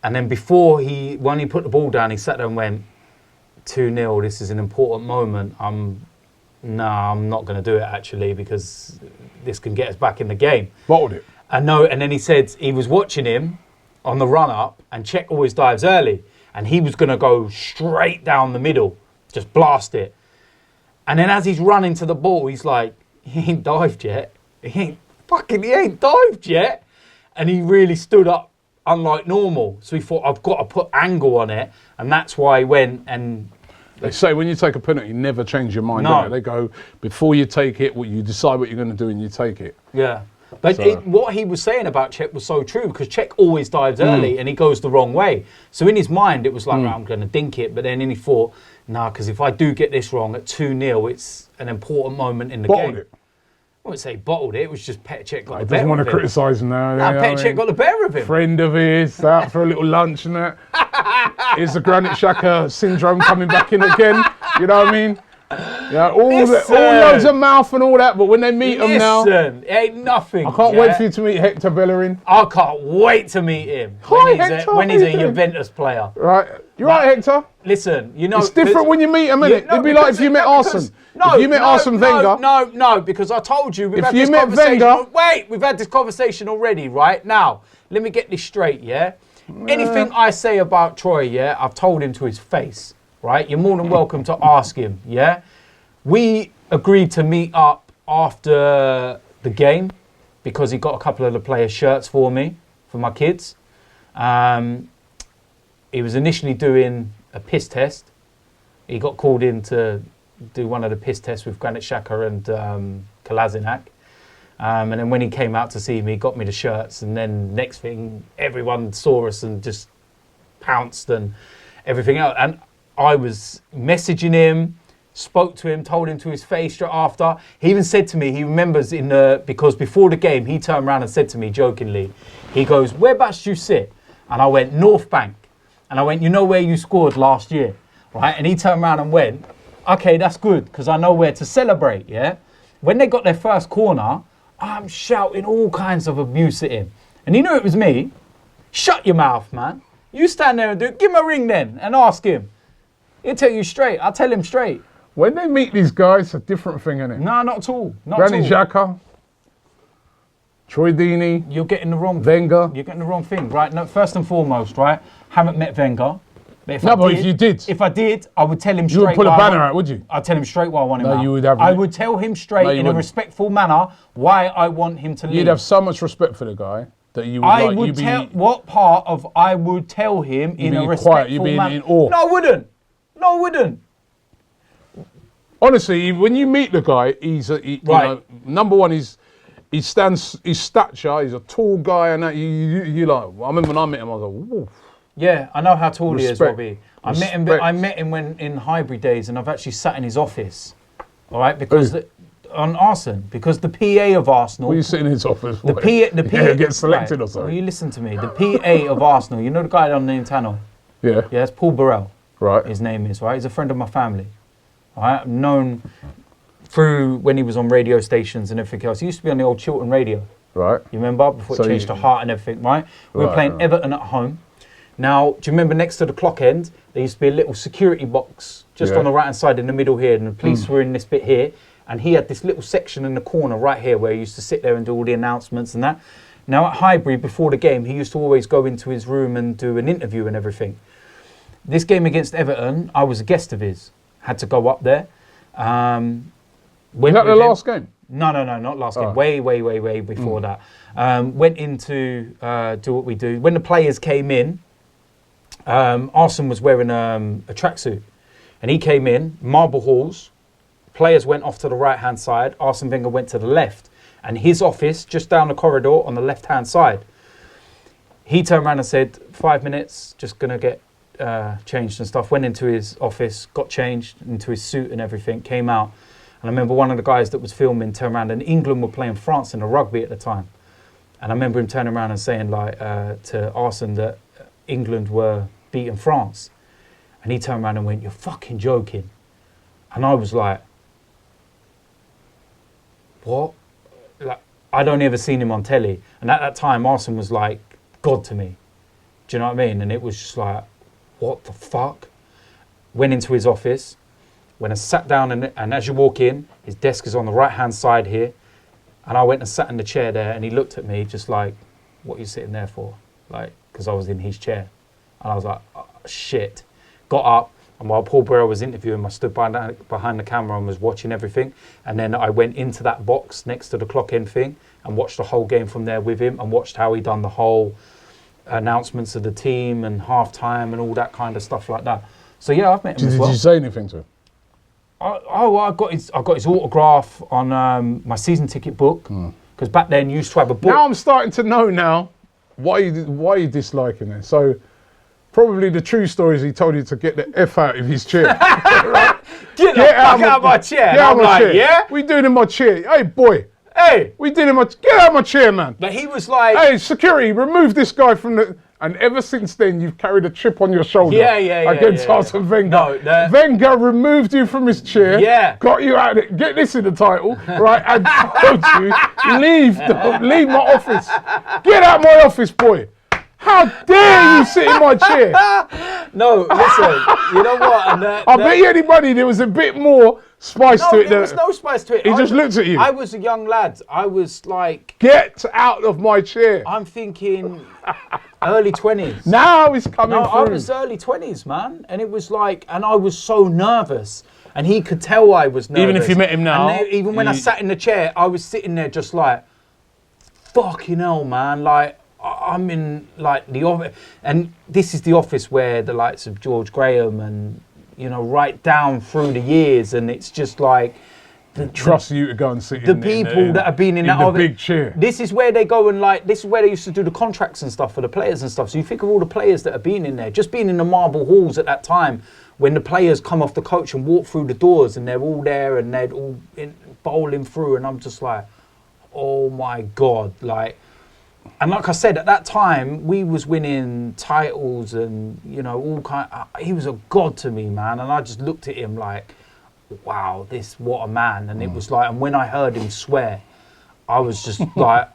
And then when he put the ball down, he sat there and went, 2-0, this is an important moment. I'm not going to do it, actually, because this can get us back in the game. Bottled it. And then he said he was watching him on the run-up, and Cech always dives early. And he was going to go straight down the middle, just blast it. And then as he's running to the ball, he's like, he ain't dived yet. He ain't dived yet. And he really stood up unlike normal. So he thought, I've got to put angle on it. And that's why he went and... They say when you take a penalty, never change your mind. No. They go, before you take it, you decide what you're going to do and you take it. Yeah. But what he was saying about Cech was so true because Cech always dives early and he goes the wrong way. So in his mind, it was like, I'm going to dink it. But then he thought, because if I do get this wrong at 2-0, it's an important moment in the game. It. I wouldn't say bottled it. It was just Petr Cech got the better of him. He doesn't want to criticise him now. Petr Cech got the better of him. Friend of his, out for a little lunch and that. Is the Granit Xhaka syndrome coming back in again? You know what I mean? Yeah, all loads of mouth and all that, but when they meet him now... Listen, it ain't nothing. I can't wait for you to meet Hector Bellerin. I can't wait to meet him. When he's a Juventus player. Right. You're right, Hector. Listen, you know... It's different when you meet him, isn't it? It'd be like if you met Arsene. If you met Arsene Wenger... No, because I told you... If you met Wenger... Wait, we've had this conversation already, right? Now, let me get this straight, yeah? Anything I say about Troy, yeah, I've told him to his face, right? You're more than welcome to ask him, yeah? We agreed to meet up after the game because he got a couple of the players' shirts for me, for my kids. He was initially doing a piss test. He got called in to do one of the piss tests with Granit Xhaka and Kolasinac. And then when he came out to see me, he got me the shirts. And then next thing, everyone saw us and just pounced and everything else. And I was messaging him, spoke to him, told him to his face straight after. He even said to me, he remembers because before the game, he turned around and said to me jokingly, he goes, "Whereabouts do you sit?" And I went, "North Bank." And I went, "You know where you scored last year?" Right? And he turned around and went, "Okay, that's good, because I know where to celebrate," yeah? When they got their first corner, I'm shouting all kinds of abuse at him. And he knew it was me. Shut your mouth, man. You stand there and do it. Give him a ring then and ask him. He'll tell you straight. I'll tell him straight. When they meet these guys, it's a different thing, isn't it? No, not at all. Granit Xhaka, Troy Deeney. You're getting the wrong Wenger. You're getting the wrong thing, right? No, first and foremost, right? Haven't met Wenger. But if you did. If I did, I would tell him straight. You would put a banner out, would you? I'd tell him straight why I want him out. You would have. I would tell him straight in a respectful manner why I want him to leave. You'd have so much respect for the guy that you would I would tell what part of I would tell him in a respectful manner. You'd be in awe. No, I wouldn't. No, I wouldn't. Honestly, when you meet the guy, he's you know, number one, his stature, he's a tall guy, and that you like. I remember when I met him, I was like, woof. Yeah, I know how tall he is, Robbie. I met him in Highbury days, and I've actually sat in his office. All right, because on Arsenal, because the PA of Arsenal. What are you sitting in his office for? The PA gets selected or something. Well, you listen to me. The PA of Arsenal, you know the guy on the Intano? Yeah. Yeah, it's Paul Burrell. Right. His name is, right? He's a friend of my family. Right, I've known through when he was on radio stations and everything else. He used to be on the old Chiltern radio. Right. You remember? Before it changed to Heart and everything, right? We were playing Everton at home. Now, do you remember next to the clock end, there used to be a little security box just on the right-hand side in the middle here, and the police were in this bit here, and he had this little section in the corner right here where he used to sit there and do all the announcements and that. Now, at Highbury, before the game, he used to always go into his room and do an interview and everything. This game against Everton, I was a guest of his. Had to go up there. Was that the last game? No, not last game. Way before that. Went in to do what we do. When the players came in, Arsene was wearing a tracksuit. And he came in, marble halls. Players went off to the right-hand side. Arsene Wenger went to the left. And his office, just down the corridor on the left-hand side. He turned around and said, 5 minutes, just going to get changed and stuff. Went into his office, got changed into his suit and everything, came out. And I remember one of the guys that was filming turned around, and England were playing France in the rugby at the time. And I remember him turning around and saying to Arsene that England were beating France. And he turned around and went, "You're fucking joking." And I was like, what? Like, I'd only ever seen him on telly. And at that time, Arsene was like God to me. Do you know what I mean? And it was just like, what the fuck? Went into his office. When I sat down, and as you walk in, his desk is on the right-hand side here. And I went and sat in the chair there, and he looked at me just like, what are you sitting there for? Like, because I was in his chair. And I was like, oh, shit. Got up, and while Paul Burrell was interviewing, I stood behind the camera and was watching everything. And then I went into that box next to the clock end thing and watched the whole game from there with him, and watched how he done the whole announcements of the team and half-time and all that kind of stuff like that. So yeah, I've met him as well. Did you say anything to him? I got his autograph on my season ticket book, because back then you used to have a book. Now I'm starting to know now why you disliking it. So probably the true story is he told you to get the F out of his chair. Right? Get the fuck out of my chair. Get out of my chair. Yeah? We doing in my chair. Hey boy. Hey. We did in my get out of my chair, man. But he was like, hey, security, remove this guy from the. And ever since then, you've carried a chip on your shoulder against Arsene Wenger. No, Wenger removed you from his chair, got you out of it. Get this in the title, right? And told you, leave my office. Get out my office, boy. How dare you sit in my chair? No, listen, you know what? And I bet you anybody there was a bit more spice to it. There was no spice to it. He just looked at you. I was a young lad. I was like, get out of my chair. I'm thinking early 20s. Now he's coming through. I was early 20s, man. And it was like, and I was so nervous. And he could tell I was nervous. Even if you met him now. And even when I sat in the chair, I was sitting there just like, fucking hell, man. Like, I'm in like the office. And this is the office where the likes of George Graham and, you know, right down through the years. And it's just like, trust you to go and sit the people that have been in that big chair. This is where they go and like, this is where they used to do the contracts and stuff for the players and stuff. So you think of all the players that have been in there, just being in the marble halls at that time, when the players come off the coach and walk through the doors and they're all there and they're all bowling through, and I'm just like, oh my God, like. And like I said, at that time, we was winning titles and, you know, all kind. He was a god to me, man. And I just looked at him like, wow, what a man. And it was like, and when I heard him swear, I was just like,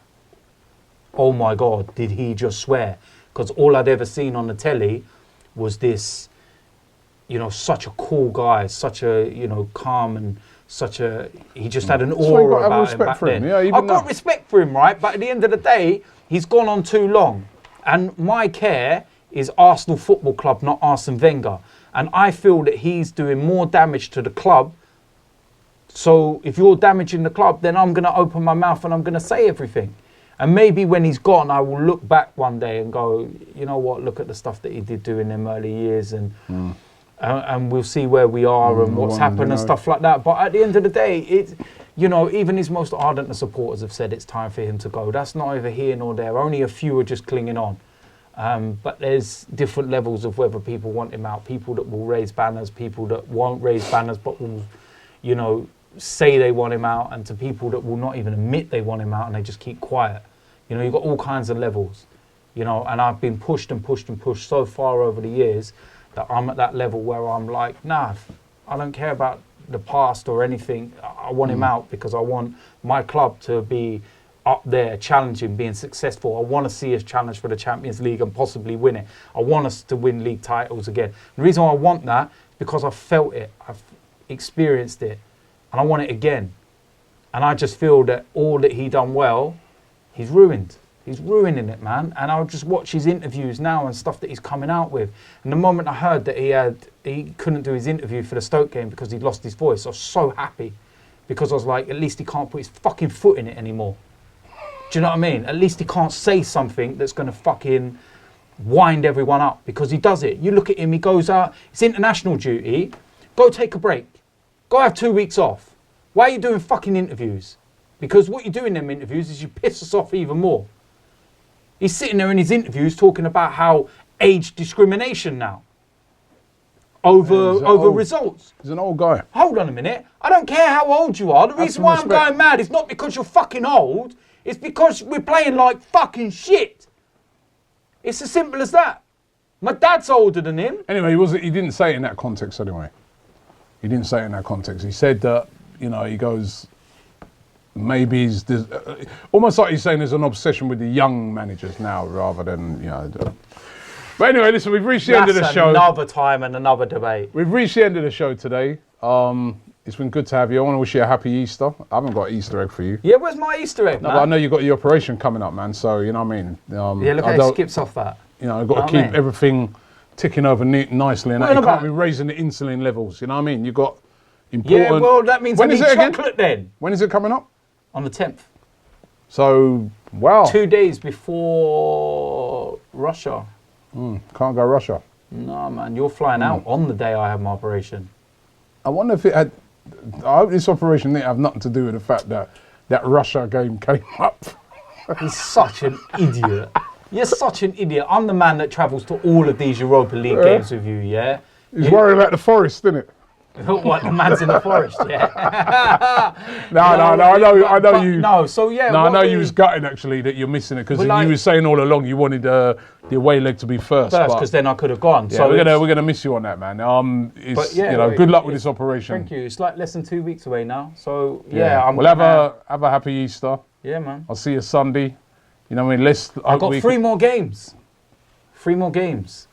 oh my God, did he just swear? Because all I'd ever seen on the telly was this, you know, such a cool guy, such a, you know, calm and he just had an aura about him back then. Yeah, I've got respect for him, right? But at the end of the day, he's gone on too long. And my care is Arsenal Football Club, not Arsene Wenger. And I feel that he's doing more damage to the club. So if you're damaging the club, then I'm going to open my mouth and I'm going to say everything. And maybe when he's gone, I will look back one day and go, you know what, look at the stuff that he did do in them early years. And we'll see where we are and what's happened and stuff like that. But at the end of the day, it's, you know, even his most ardent supporters have said it's time for him to go. That's neither here nor there. Only a few are just clinging on. But there's different levels of whether people want him out. People that will raise banners, people that won't raise banners but will, you know, say they want him out, and to people that will not even admit they want him out and they just keep quiet. You know, you've got all kinds of levels, you know, and I've been pushed and pushed and pushed so far over the years that I'm at that level where I'm like, nah, I don't care about the past or anything. I want him out because I want my club to be up there, challenging, being successful. I want to see us challenge for the Champions League and possibly win it. I want us to win league titles again. The reason why I want that is because I've felt it, I've experienced it, and I want it again. And I just feel that all that he done well, he's ruined. He's ruining it, man. And I'll just watch his interviews now and stuff that he's coming out with. And the moment I heard that he couldn't do his interview for the Stoke game because he'd lost his voice, I was so happy. Because I was like, at least he can't put his fucking foot in it anymore. Do you know what I mean? At least he can't say something that's going to fucking wind everyone up, because he does it. You look at him, he goes out, it's international duty. Go take a break. Go have 2 weeks off. Why are you doing fucking interviews? Because what you do in them interviews is you piss us off even more. He's sitting there in his interviews talking about how age discrimination now over results. He's an old guy. Hold on a minute. I don't care how old you are. The reason why I'm going mad is not because you're fucking old. It's because we're playing like fucking shit. It's as simple as that. My dad's older than him. Anyway, he didn't say it in that context anyway. He didn't say it in that context. He said that, he goes, maybe there's almost like he's saying there's an obsession with the young managers now rather than, But anyway, listen, we've reached the end of the show. Another time and another debate. We've reached the end of the show today. It's been good to have you. I want to wish you a happy Easter. I haven't got an Easter egg for you. Yeah, where's my Easter egg, man? But I know you've got your operation coming up, man, so you know what I mean. Yeah, look how it skips off that. I've got to keep everything ticking over nicely, and you can't be raising the insulin levels, you know what I mean? You've got important... Yeah, well, that means I need chocolate then. When is it coming up? On the 10th. So, wow. 2 days before Russia. Can't go Russia. No, man, you're flying out on the day I have my operation. I wonder if it had... I hope this operation didn't have nothing to do with the fact that that Russia game came up. He's such an idiot. You're such an idiot. I'm the man that travels to all of these Europa League games with you, yeah? He's worried about the forest, isn't it? What, the man's in the forest, yeah? No, I know you. No, so yeah. No, I know you was gutting actually that you're missing it, because you were saying all along you wanted the away leg to be first. Because then I could have gone. Yeah, so we're gonna miss you on that, man. Good luck with this operation. Thank you. It's like less than 2 weeks away now. So we'll have a happy Easter. Yeah, man. I'll see you Sunday. You know what I mean? I've got 3 more games. 3 more games.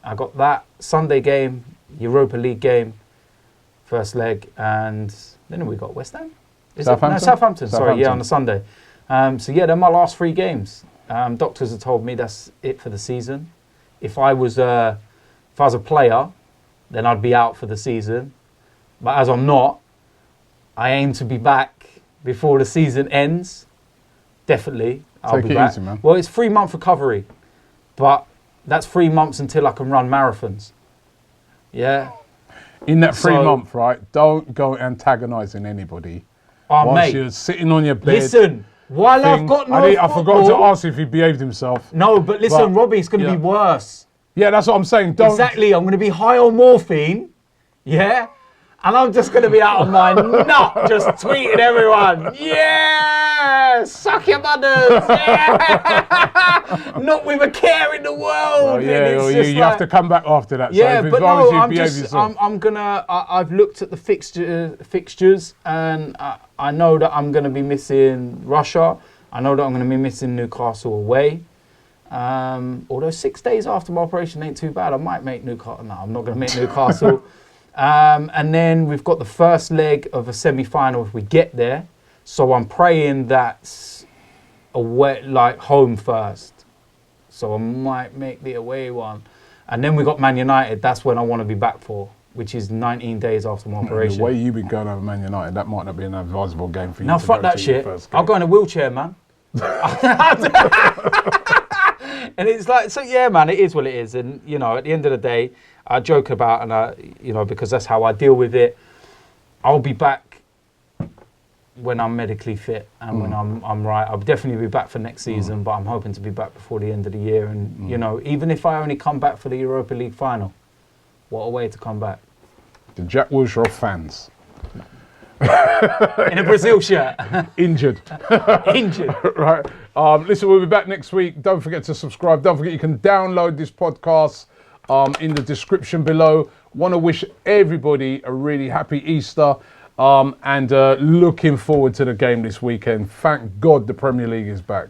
I got that Sunday game, Europa League game, first leg, and then we got West Ham. Southampton. Sorry, yeah, on the Sunday. They're my last 3 games. Doctors have told me that's it for the season. If I was a player, then I'd be out for the season. But as I'm not, I aim to be back before the season ends. Definitely, I'll be back. Easy, man. Well, it's 3-month recovery, but that's 3 months until I can run marathons. Yeah. In that 3 month, right? Don't go antagonising anybody. Once you're sitting on your bed. Listen, while I've got I forgot to ask if he behaved himself. No, but listen, Robbie, it's going to be worse. Yeah, that's what I'm saying. Exactly, I'm going to be high on morphine. Yeah. And I'm just going to be out of my nut, just tweeting everyone, yeah, suck your mothers, yeah, not with a care in the world. Well, you have to come back after that. Yeah, so but no, I've looked at the fixtures, and I know that I'm going to be missing Russia. I know that I'm going to be missing Newcastle away. Although 6 days after my operation ain't too bad, I might make Newcastle. No, I'm not going to make Newcastle. And then we've got the first leg of a semi-final if we get there. So I'm praying that's away, like home first. So I might make the away one. And then we got Man United. That's when I want to be back for, which is 19 days after my operation. The way you've been going over Man United, that might not be an advisable game for you. No, fuck that shit. I'll go in a wheelchair, man. And it's like, so yeah, man, it is what it is. And, at the end of the day, I joke about, and because that's how I deal with it. I'll be back when I'm medically fit and when I'm right. I'll definitely be back for next season, but I'm hoping to be back before the end of the year. And, even if I only come back for the Europa League final, what a way to come back. The Jack Wilshere fans. In a Brazil shirt. Injured. Right. Listen, we'll be back next week. Don't forget to subscribe. Don't forget you can download this podcast in the description below. Want to wish everybody a really happy Easter and looking forward to the game this weekend. Thank God the Premier League is back.